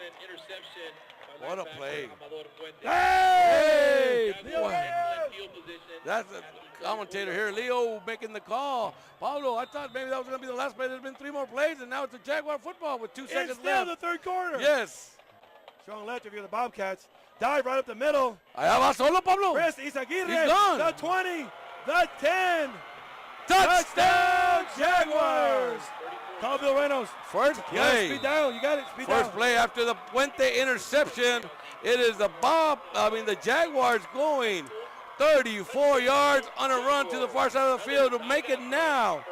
What a play. Hey! That's a commentator here. Leo making the call. Paulo, I thought maybe that was going to be the last play. There's been 3 more plays, and now it's a Jaguar football with 2 seconds It's still left. the third quarter. Yes. Strong left if you're the Bobcats. Dive right up the middle. Allá va solo, Pablo. Chris Izaguirre. He's gone. The 20. The 10. Touchdown, Jaguars. Call Bill Reynolds. First play. Speed down. You got it. Speed First down. play after the Puente interception. It is the Jaguars going 34 yards on a run to the far side of the field to make it now.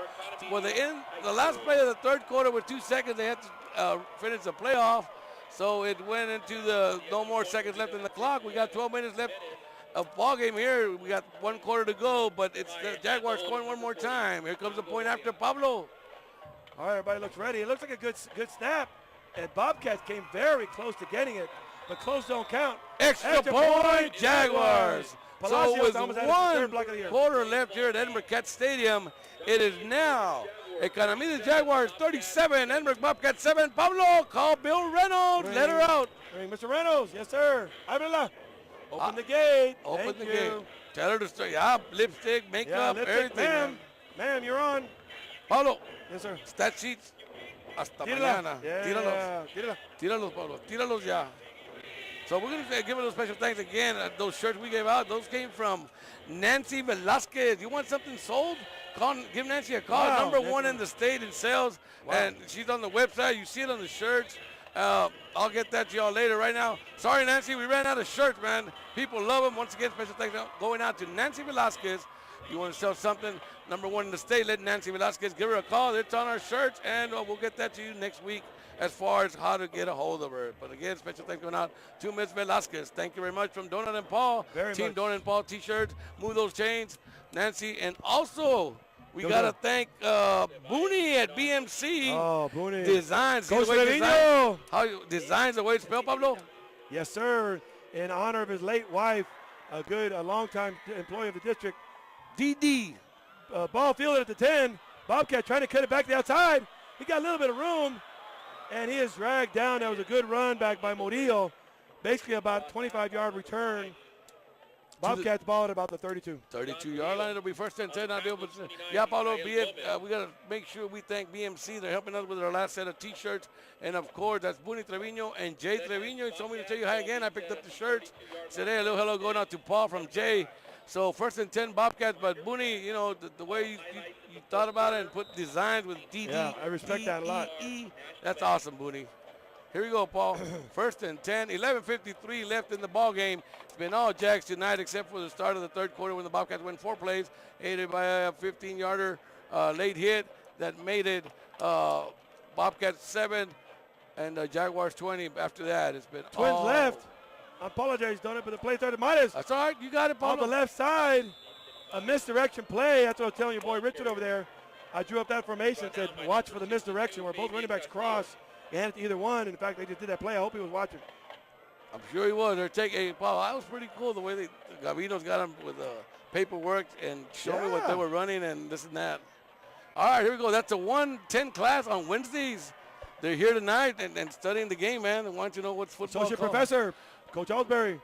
Well, the last play of the third quarter with 2 seconds, they had to finish the playoff. So it went into the no more seconds left in the clock. We got 12 minutes left of ball game here. We got 1 quarter to go, but it's the Jaguars scoring one more time. Here comes the point after Pablo. All right, everybody looks ready. It looks like a good snap. And Bobcats came very close to getting it, but close don't count. Extra point, Jaguars. So with almost had his third block of the year. 1 quarter left here at Edinburg Cat Stadium, it is now Economedes Jaguars 37, Edinburg Bobcats 7. Pablo, call Bill Reynolds. Let her out. Ring Mr. Reynolds. Yes, sir. Open the gate. Open the gate. Tell her to start. Yeah, lipstick, makeup, everything. Ma'am, you're on. Pablo. Yes, sir. Stat sheets. Hasta Tírala. mañana. Yeah. Tíralos. Tíralos, Pablo. Tíralos ya. So we're going to give a special thanks again. Those shirts we gave out, those came from Nancy Velasquez. You want something sold? Give Nancy a call. Wow, Number Nancy. 1 in the state in sales. Wow. And she's on the website. You see it on the shirts. I'll get that to y'all later. Right now, sorry, Nancy, we ran out of shirts, man. People love them. Once again, special thanks going out to Nancy Velasquez. You want to sell something, number 1 in the state, let Nancy Velasquez give her a call. It's on our shirts, and we'll get that to you next week as far as how to get a hold of her. But again, special thanks going out to Ms. Velasquez. Thank you very much from Donut and Paul. Team much. Donut and Paul t-shirts. Move those chains, Nancy. And also, we got to thank Booney at BMC. Oh, Booney. Designs. Coach Trevino. How you designs the way it's spelled, Pablo? Yes, sir. In honor of his late wife, a longtime employee of the district. DD. Ball fielded at the 10. Bobcat trying to cut it back to the outside. He got a little bit of room, and he is dragged down. That was a good run back by Murillo. Basically about 25-yard return. Bobcats ball at about the 32. 32-yard line. It'll be first and 10. Yeah, Paulo, we got to make sure we thank BMC. They're helping us with our last set of T-shirts. And, of course, that's Booney Trevino and Jay Trevino. He told me to tell you hi again. I picked up the shirts. Said, hey, a little hello going out to Paul from Jay. So first and 10 Bobcats, but Booney, you know, the way you thought about it and put designs with DD. Yeah, I respect that a lot. That's awesome, Booney. Here we go, Paul. First and 10, 11:53 left in the ball game. It's been all Jags tonight except for the start of the third quarter when the Bobcats went 4 plays, aided by a 15-yarder late hit that made it Bobcats 7 and Jaguars 20 after that. It's been Twins all left. I apologize, Donut, but the play started minus. That's all right. You got it, Paul. On the left side, a misdirection play. That's what I was telling your boy Richard over there. I drew up that formation, said watch for the misdirection where both running backs cross. You hand it to either one. In fact, they just did that play. I hope he was watching. I'm sure he was. They're taking Paul. That was pretty cool the way Gavino's got him with paperwork and show me what they were running and this and that. All right, here we go. That's a 110 class on Wednesdays. They're here tonight and studying the game, man. They want you to know what's football. Associate Professor, Coach Ellsbury.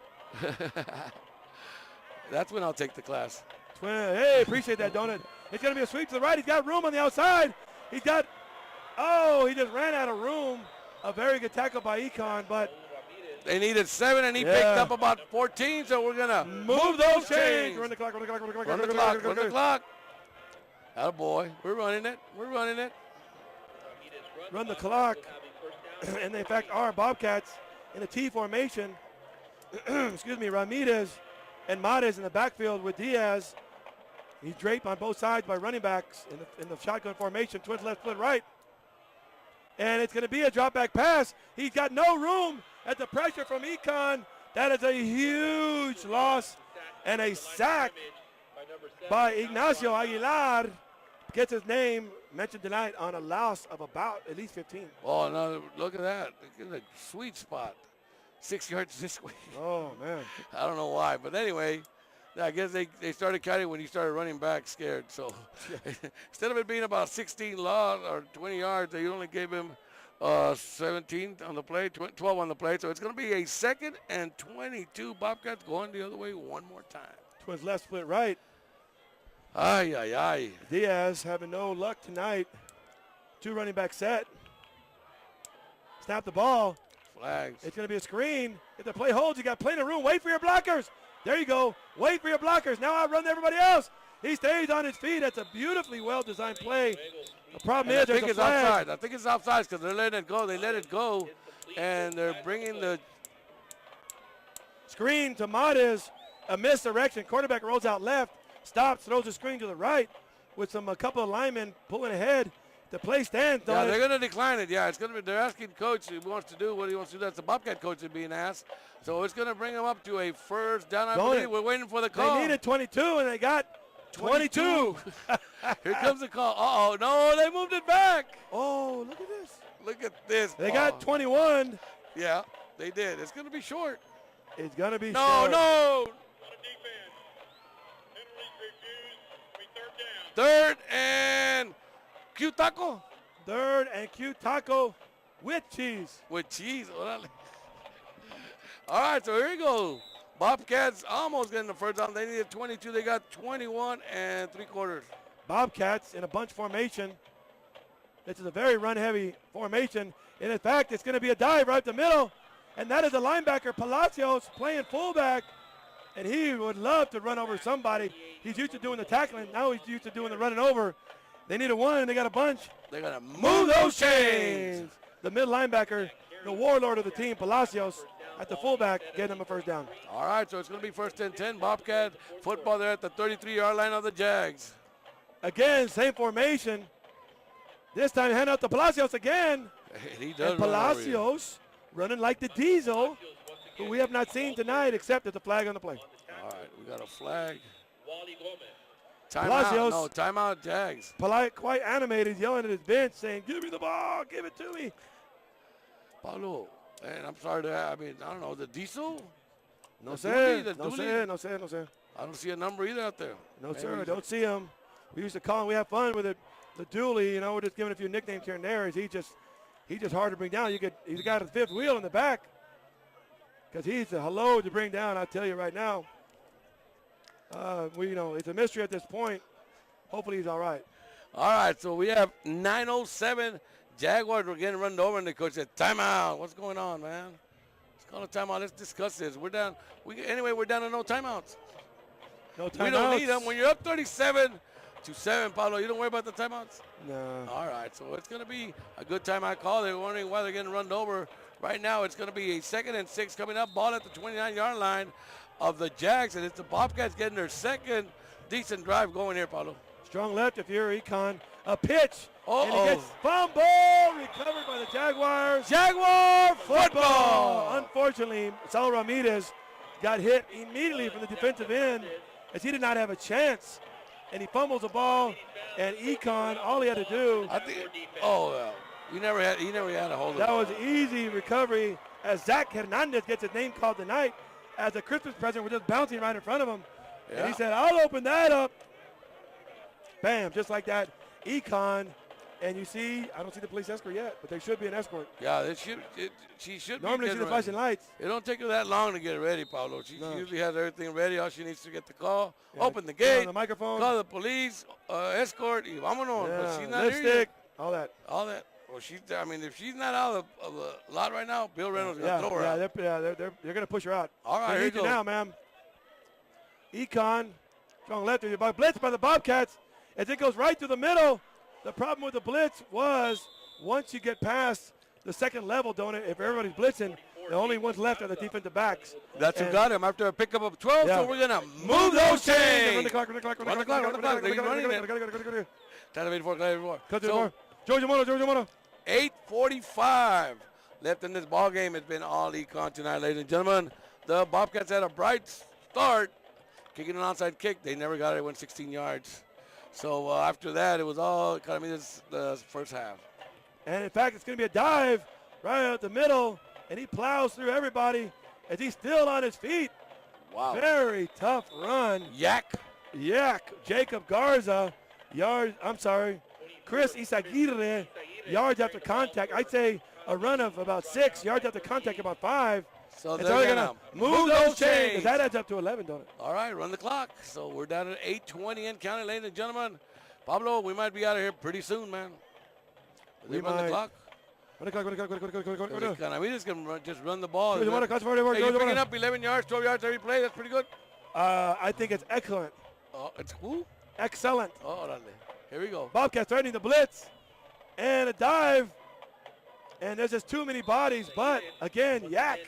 That's when I'll take the class. Hey, appreciate that, Donut. It's going to be a sweep to the right. He's got room on the outside. He just ran out of room. A very good tackle by Econ, but they needed 7, and he picked up about 14, so we're going to move those chains. Run the clock. Run the clock. Attaboy. We're running it. Run the clock. And they, in fact, are Bobcats in a T formation. Excuse me, Ramirez and Mares in the backfield with Diaz. He's draped on both sides by running backs in the shotgun formation. Twins left, split right. And it's going to be a drop back pass. He's got no room at the pressure from Econ. That is a huge loss and a sack by Ignacio Aguilar. Gets his name mentioned tonight on a loss of about at least 15. Oh, no, look at that. Look at a sweet spot. 6 yards this way. Oh, man. I don't know why. But anyway, I guess they started counting when he started running back scared. So instead of it being about 16 loss or 20 yards, they only gave him 17 on the play, 12 on the play. So it's going to be a 2nd and 22. Bobcats going the other way one more time. Twins left, split right. Ay, ay, ay. Diaz having no luck tonight. 2 running back set. Snap the ball. Flags. It's going to be a screen. If the play holds, you got plenty of room. Wait for your blockers. There you go. Wait for your blockers. Now outrun everybody else. He stays on his feet. That's a beautifully well-designed play. The problem is there's a flag. Outside. I think it's outside because they're letting it go. They let it go, and they're bringing the screen to Mares. a misdirection. Quarterback rolls out left, stops, throws a screen to the right with a couple of linemen pulling ahead. The play stands. Yeah, they're going to decline it. Yeah, it's going to be. They're asking coach who wants to do what he wants to do. That's the Bobcat coach is being asked. So it's going to bring them up to a first down. I believe we're waiting for the call. They needed 22 and they got 22. Here comes the call. Uh-oh, no, they moved it back. Oh, look at this. Look at this. They got 21. Yeah, they did. It's going to be short. It's going to be no, short. No, On a defense. Penalties refused. Third and cute taco. Third and cute taco with cheese. With cheese. All right, so here you go. Bobcats almost getting the first down. They needed 22. They got 21 3/4. Bobcats in a bunch formation. This is a very run-heavy formation. And in fact, it's going to be a dive right the middle. And that is the linebacker, Palacios, playing fullback. And he would love to run over somebody. He's used to doing the tackling. Now he's used to doing the running over. They need a one, and they got a bunch. They got to move those chains. The middle linebacker, the warlord of the team, Palacios, at the fullback, getting them a first down. All right, so it's going to be first and 10. Bobcat football there at the 33-yard line of the Jags. Again, same formation. This time, hand out to Palacios again. He does. And Palacios running like the Diesel, who we have not seen tonight, except at the flag on the play. All right, we got a flag. Wally Gomez. Timeout. No, timeout, Jags. Quite animated, yelling at his bench, saying, "Give me the ball, give it to me." Paulo, man, I'm sorry to I don't know, the Diesel? No, sir. No, sir. I don't see a number either out there. No, sir. I don't see him. We used to call him. We have fun with it. The Dooley, we're just giving a few nicknames here and there. He's just hard to bring down. He's got a fifth wheel in the back because he's a hello to bring down. I'll tell you right now. It's a mystery at this point. Hopefully he's all right. All right, so we have 9:07. Jaguars were getting run over, and the coach said, "Timeout." What's going on, man? Let's call a timeout. Let's discuss this. We're down. We're down to no timeouts. No timeouts. We don't need them. When you're up 37-7, Paulo, you don't worry about the timeouts? No. All right, so it's going to be a good timeout call. They're wondering why they're getting run over. Right now, it's going to be a 2nd and 6 coming up. Ball at the 29-yard line of the Jags, and it's the Bobcats getting their second decent drive going here, Paulo. Strong left if you're Econ. A pitch. And he gets fumble. Recovered by the Jaguars. Jaguar football. Unfortunately, Saul Ramirez got hit immediately from the defensive end as he did not have a chance. And he fumbles the ball. And Econ, all he had to do. He never had a hold of it. That was easy recovery as Zach Hernandez gets his name called tonight as a Christmas present. We're just bouncing right in front of him. Yeah. And he said, "I'll open that up." Bam, just like that. Econ, and you see, I don't see the police escort yet, but there should be an escort. Yeah, she should normally see the flashing lights. It don't take her that long to get ready, Paulo. She usually has everything ready. All she needs to get the call, open the gate, on the microphone, call the police, escort, y vámonos. Yeah, but she's not lipstick, here yet. all that. Well, if she's not out of the lot right now, Bill Reynolds is going to throw her out. They're going to push her out. All right, they need you now, ma'am. Econ, strong left, blitz by the Bobcats. As it goes right through the middle. The problem with the blitz was once you get past the second level, don't it? If everybody's blitzing, the only ones left are the defensive backs. That's who got him after a pickup of 12, so we're going to move those chains. Run the clock. Georgia Mono. 8:45 left in this ball game. It's been all Econ tonight, ladies and gentlemen. The Bobcats had a bright start, kicking an onside kick. They never got it. It went 16 yards. So after that, it was all Economedes the first half. And in fact, it's going to be a dive right out the middle, and he plows through everybody as he's still on his feet. Wow. Very tough run. Yak. Jacob Garza, Chris Isaguirre, yards after contact. I'd say a run of about 6, yards after contact about 5. So they're going to move those chains. That adds up to 11, don't it? All right, run the clock. So we're down at 8:20 and counting, ladies and gentlemen. Pablo, we might be out of here pretty soon, man. They run the clock. We just can just run the ball. Hey, you're picking up 11 yards, 12 yards every play. That's pretty good. I think it's excellent. It's who? Excellent. Here we go. Bobcats threatening the blitz. And a dive. And there's just too many bodies. But again, Yak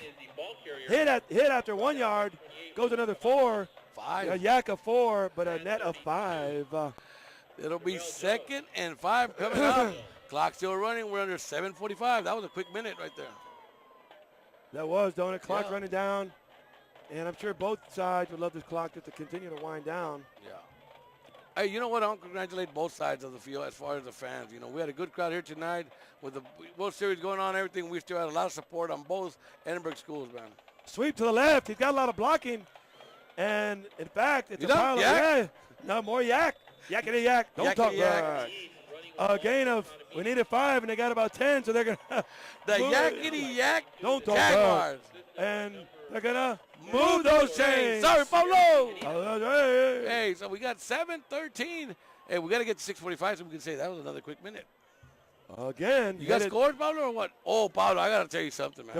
hit after 1 yard, goes another 4. 5. A Yak of 4, but a net of 5. It'll be 2nd and 5 coming up. Clock still running. We're under 7:45. That was a quick minute right there. That was, don't it? Clock Yeah. running down. And I'm sure both sides would love this clock just to continue to wind down. Yeah. Hey, you know what? I want to congratulate both sides of the field as far as the fans. You know, we had a good crowd here tonight with the World Series going on, everything. We still had a lot of support on both Edinburg schools, man. Sweep to the left. He's got a lot of blocking. And, in fact, it's You a done? pile of Yak? No, more Yak. Yakety Yak. Don't talk Yak. about a gain of, we needed 5, and they got about 10, so they're going to. The Yakety Yak Don't talk Jaguars. And they're going to Move those chains. Sorry, Pablo. Hey. Hey, so we got 7:13. Hey, we got to get to 6:45 so we can say that was another quick minute. Again. You got scores, Pablo, or what? Oh, Pablo, I got to tell you something, man.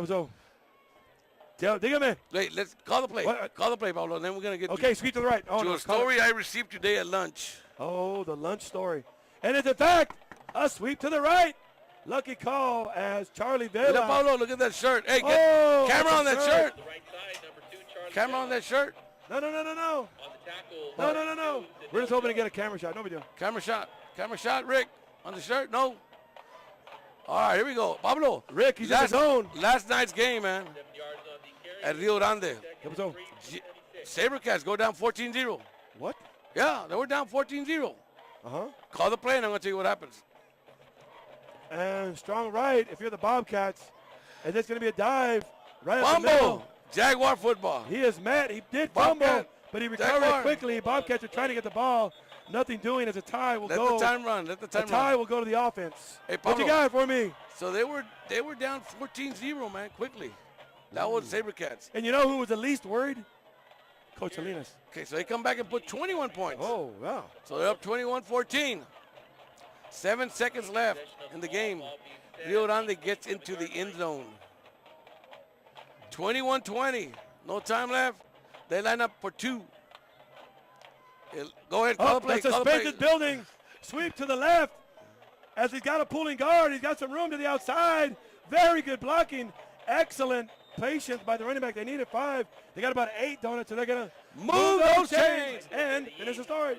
Dígame. Wait, let's call the play. What? Call the play, Pablo, and then we're going to get Okay, sweep to the right. Oh, to no, a story I received today at lunch. Oh, the lunch story. And it's in fact a sweep to the right. Lucky call as Charlie Look at Vela. Pablo, look at that shirt. Hey, get Oh, camera on that that's shirt. The right side, number 2, Charlie. Camera on that shirt. No. On the tackle. No. We're just hoping to get a camera shot. No big deal. Camera shot, Rick, on the shirt. No. All right, here we go. Pablo. Rick, he's in his zone. Last night's game, man, 7 yards on the carry. at Rio Grande. ¿Qué pasó? Sabercats go down 14-0. What? Yeah, they were down 14-0. Uh-huh. Call the play, and I'm going to tell you what happens. And strong right if you're the Bobcats. And it's going to be a dive right up the middle. Fumble. Jaguar football. He is mad. He did fumble, Bobcat. but he recovered Jaguar. it quickly. Bobcats are trying to get the ball. Nothing doing as a tie will Let go. the time run. Let the A time tie run. will go to the offense. Hey, What you Pablo. got for me? So they were down 14-0, man, quickly. That was Sabercats. And you know who was the least worried? Coach Salinas. Okay, so they come back and put 21 points. Oh, wow. So they're up 21-14. 7 seconds left in the game. Rio Grande gets into the end zone. 21-20. No time left. They line up for 2. Go ahead, call the play. The Call the play. suspended building. Sweep to the left. As he's got a pulling guard, he's got some room to the outside. Very good blocking. Excellent patience by the running back. They needed 5. They got about 8 donuts, so they're going to Move those chains. And finish the story.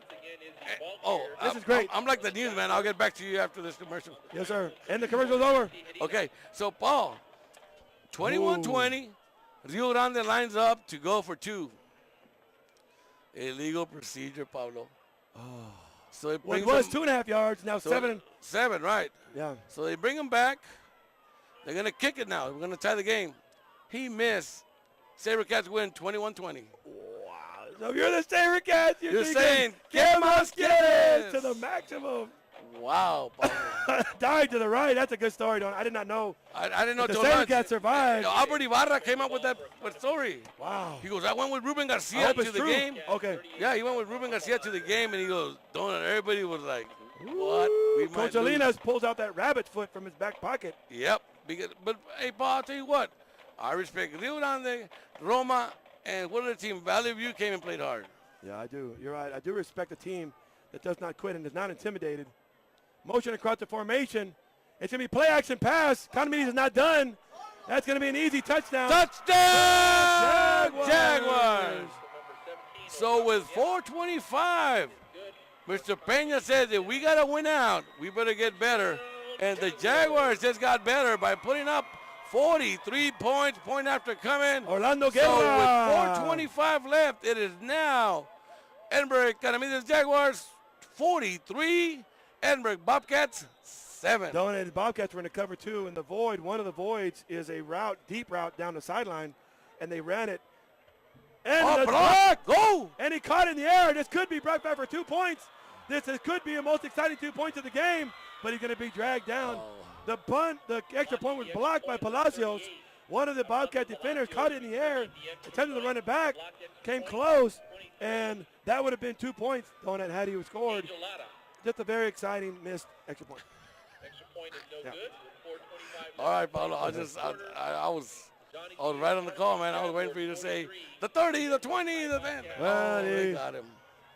Oh, This is great. I'm like the news man. I'll get back to you after this commercial. Yes, sir. And the commercial's over. Okay, so Paul, 21-20. Rio Grande lines up to go for 2. Illegal procedure, Pablo. So it Well, it brings was them- 2.5 yards, now so 7. 7, right. Yeah. So they bring him back. They're going to kick it now. We're going to tie the game. He missed. Sabercats win 21-20. Wow. So if you're the Sabercats, You're thinking, saying, "Que "Que más más quieres?" quieres? to the maximum. Wow, Pablo. Dive to the right. That's a good story, Don. I did not know. I didn't know The till lunch. Sabercats survived. Albert Ibarra came up with that story. Wow. He goes, I went with Ruben I Garcia hope to it's the true. game. Okay. Yeah, he went with Ruben Garcia to the game, and he goes, Donut. Everybody was like, what? We might Coach lose. Salinas pulls out that rabbit foot from his back pocket. Yep. But, hey, Paul, I'll tell you what. I respect Rio Grande, Roma, and what other team? Valley View came and played hard. Yeah, I do. You're right. I do respect a team that does not quit and is not intimidated. Motion across the formation. It's going to be play action pass. Economedes is not done. That's going to be an easy touchdown. Touchdown! Jaguars! Jaguars! So with 4:25, Mr. Peña says that we got to win out. We better get better. And the Jaguars just got better by putting up 43 points, point after coming. Orlando So Guerra. with 4:25 left, it is now Edinburg Economedes Jaguars 43, Edinburg Bobcats 7. Donated Bobcats were in the cover 2 in the void. One of the voids is a route, deep route down the sideline, and they ran it. And Oh, the block! Go! And he caught it in the air. This could be brought back for 2 points. This could be the most exciting 2 points of the game, but he's going to be dragged down. The punt, the extra point was blocked by Palacios. One of the Bobcat defenders caught it in the air, attempted to run it back, came close, and that would have been 2 points, Donut, had he scored. Just a very exciting missed extra point. Extra point is no good. With 4:25 All right, Paulo. I was right on the call, man. I was waiting for you to say the 30, the 20, the 10. Well, They he- got him.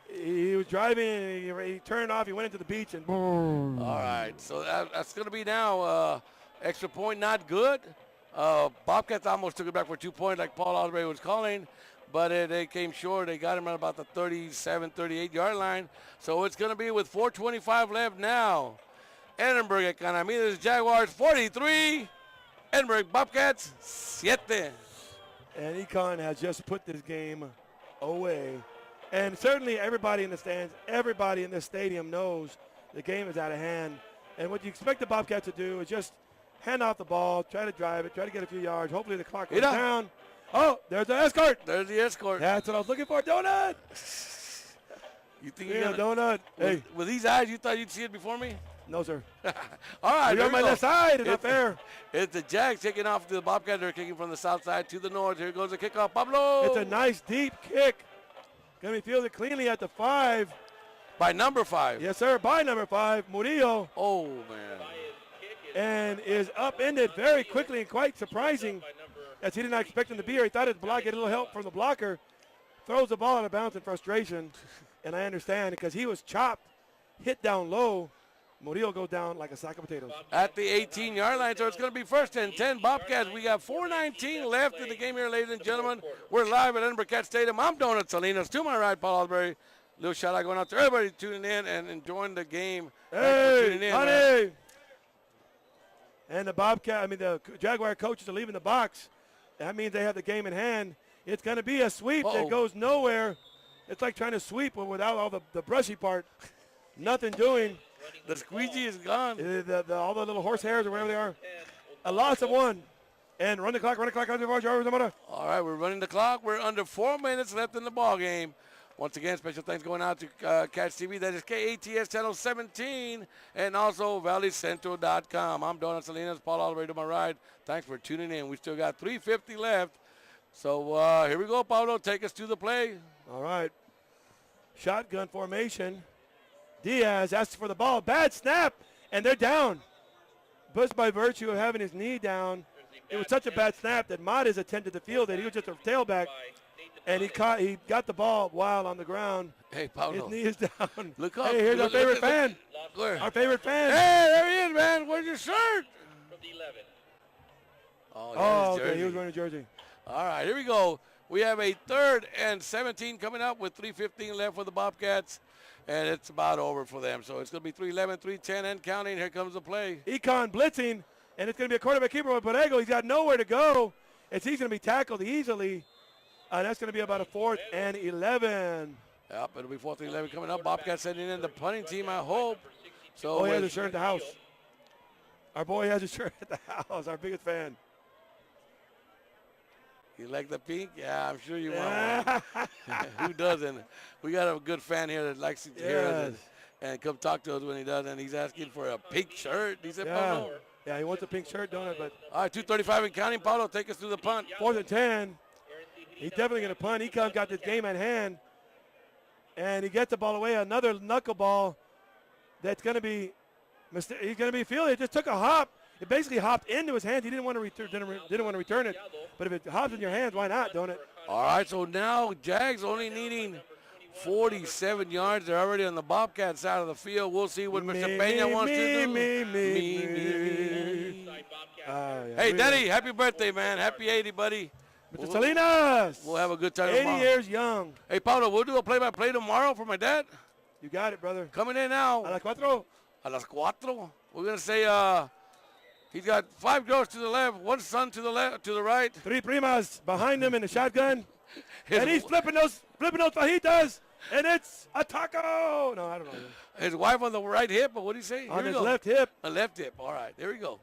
He was driving, he turned off, he went into the beach, and boom. All right, so that's going to be now Extra point not good. Bobcats almost took it back for 2 points like Paul Osbury was calling, but they came short. They got him at about the 37, 38-yard line. So it's going to be with 4:25 left now. Edinburg Economedes Jaguars 43. Edinburg Bobcats 7. And Econ has just put this game away. And certainly everybody in the stands, everybody in this stadium knows the game is out of hand. And what you expect the Bobcats to do is just hand off the ball, try to drive it, try to get a few yards. Hopefully the clock goes down. Oh, there's the escort. There's the escort. That's what I was looking for, Donut. You think Yeah, you're gonna, Donut. Hey. with these eyes, you thought you'd see it before me? No, sir. All right, You're on my left side. It's not fair. It's the Jags taking off to the Bobcats. They're kicking from the south side to the north. Here goes the kickoff. Pablo. It's a nice deep kick. Going to be fielded cleanly at the 5. By number 5. Yes, sir. By number 5, Murillo. Oh, man. And is upended very quickly and quite surprising as he did not expect him to be here. He thought his block get a little help from the blocker. Throws the ball out of bounds in frustration. And I understand because he was chopped, hit down low. Murillo goes down like a sack of potatoes. At the 18-yard line, so it's going to be 1st and 10 Bobcats. We got 4:19 left in the game here, ladies and gentlemen. We're live at Edinburg Cat Stadium. I'm Donut Salinas. To my right, Paul Osbury. Little shout out going out to everybody tuning in and enjoying the game. Hey, honey. And the Jaguar coaches are leaving the box. That means they have the game in hand. It's going to be a sweep that goes nowhere. It's like trying to sweep without all the brushy part. Nothing doing. The squeegee is gone. All the little horse hairs or whatever they are. A loss of 1. And run the clock. All right, we're running the clock. We're under 4 minutes left in the ball game. Once again, special thanks going out to Catch TV. That is KATS Channel 17 and also ValleyCentral.com. I'm Donut Salinas, Paul Osbury to my right. Thanks for tuning in. We still got 3:50 left. So here we go, Paulo. Take us to the play. All right. Shotgun formation. Diaz asks for the ball. Bad snap, and they're down. Bush, by virtue of having his knee down, it was such a bad snap that Mades attempted to field it. He was just a tailback, and he got the ball while on the ground. Hey, Paulo. His knee is down. Look up. Hey, here's our favorite fan. Where? Our favorite fan. Hey, there he is, man. Where's your shirt? From the 11. Oh, okay. He was wearing a jersey. All right, here we go. We have a 3rd and 17 coming up with 3:15 left for the Bobcats. And it's about over for them. So it's going to be 3:11, 3:10, and counting. Here comes the play. Econ blitzing, and it's going to be a quarterback keeper with Borrego. He's got nowhere to go. He's going to be tackled easily. And that's going to be about a 4th and 11. Yep, it'll be 4th and 11 coming up. Bobcats sending in the punting team, I hope. So he has a shirt at the house. Our boy has a shirt at the house, our biggest fan. You like the pink? Yeah, I'm sure you want one. Who doesn't? We got a good fan here that likes to hear us and come talk to us when he does, and he's asking for a pink shirt. He said, Paulo. Yeah, he wants a pink shirt, don't it? But all right, 2:35 and counting. Paulo, take us through the punt. 4th and 10. He's definitely going to punt. Econ got this game at hand, and he gets the ball away. Another knuckleball that's going to be he's going to be fielded. It just took a hop. It basically hopped into his hands. He didn't want to return it. But if it hops in your hands, why not, don't it? All right, so now Jags only needing 47 yards. They're already on the Bobcat side of the field. We'll see what Mr. Peña wants to do. Hey, Daddy, happy birthday, man. Happy 80, buddy. Mr. Salinas. We'll have a good time 80 tomorrow. years young. Hey, Paulo, we'll do a play-by-play tomorrow for my dad. You got it, brother. Coming in now. A las 4. A las 4. We're going to say he's got 5 girls to the left, 1 son to the left, to the right. 3 primas behind him in the shotgun. And he's flipping those fajitas. And it's a taco. No, I don't know. His wife on the right hip, but what did he say? On his left hip. A left hip. All right, there we go.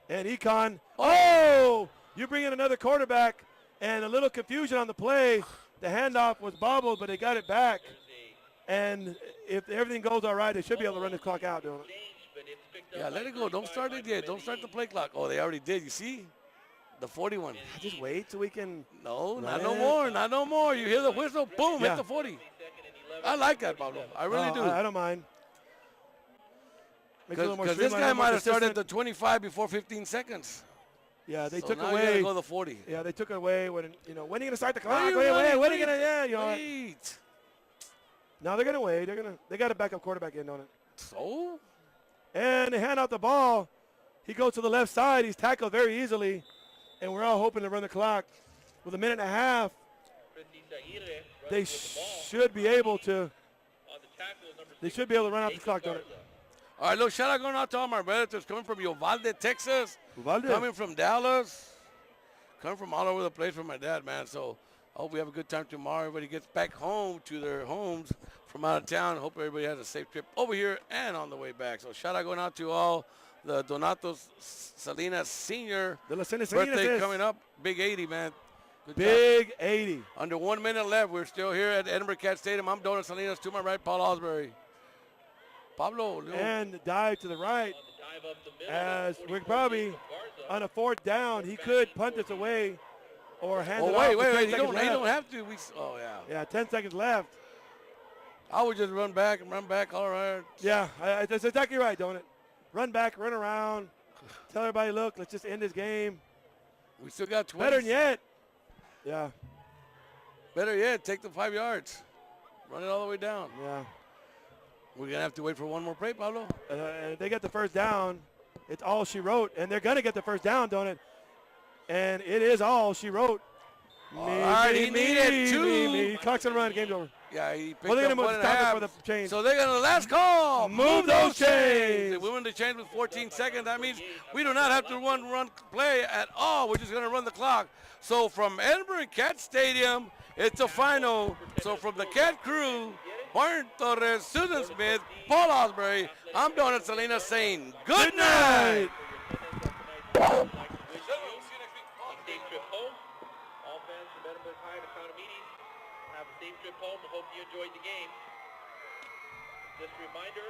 And Econ. Oh! You bring in another quarterback, and a little confusion on the play. The handoff was bobbled, but they got it back. And if everything goes all right, they should be able to run this clock out, don't it? Yeah, let it go. Don't start it yet. Don't start the play clock. Oh, they already did. You see? The 41. Just wait till we can. No, not no more. Not no more. You hear the whistle, boom, hit the 40. I like that, Pablo. I really do. I don't mind. Because this guy might have started the 25 before 15 seconds. Yeah, they so took now away. You gotta go the 40. Yeah, they took away when when are you gonna start the clock? Wait, when are you gonna? Yeah, wait. No, they're gonna wait. They got a backup quarterback in on it. So? And they hand out the ball He goes to the left side. He's tackled very easily, and we're all hoping to run the clock. With a minute and a half, they should be able to. They should be able to run out the clock, don't it? All right, look, shout out going out to all my relatives coming from Uvalde, Texas. Uvalde. Coming from Dallas. Coming from all over the place from my dad, man. So I hope we have a good time tomorrow. Everybody gets back home to their homes from out of town. Hope everybody has a safe trip over here and on the way back. So shout out going out to all the Donato Salinas Sr. birthday coming up. Big 80, man. Good Big job. 80. Under 1 minute left. We're still here at Edinburg Cat Stadium. I'm Donald Salinas. To my right, Paul Osbury. Pablo. And dive to the right. As we're probably on a 4th down. He could punt this away or hand it off. Wait. He don't have to. Yeah. Yeah, 10 seconds left. I would just run back. All right. Yeah, that's exactly right, don't it? Run back, run around. Tell everybody, look, let's just end this game. We still got 20. Better than yet. Yeah. Better yet, take the 5 yards. Run it all the way down. Yeah. We're going to have to wait for one more play, Pablo. And if they get the first down, it's all she wrote. And they're going to get the first down, don't it? And it is all she wrote. All right, he needed 2. Clock's on run, game's over. Yeah, he picked Well, they're up going 1 to and a half. for the change. So they're going to last call. Move those chains. We win the change with 14 seconds. That means we do not have to run play at all. We're just going to run the clock. So from Edinburg Cat Stadium, it's a final. So from the Cat crew, Juan Torres, Susan Smith, Paul Osbury, I'm Donald Salinas saying good night. Safe trip home. All fans from Edinburg High and Economedes, have a safe trip home. I hope you enjoyed the game. Just a reminder,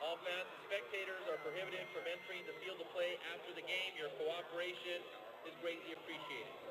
all fans and spectators are prohibited from entering the field of play after the game. Your cooperation is greatly appreciated.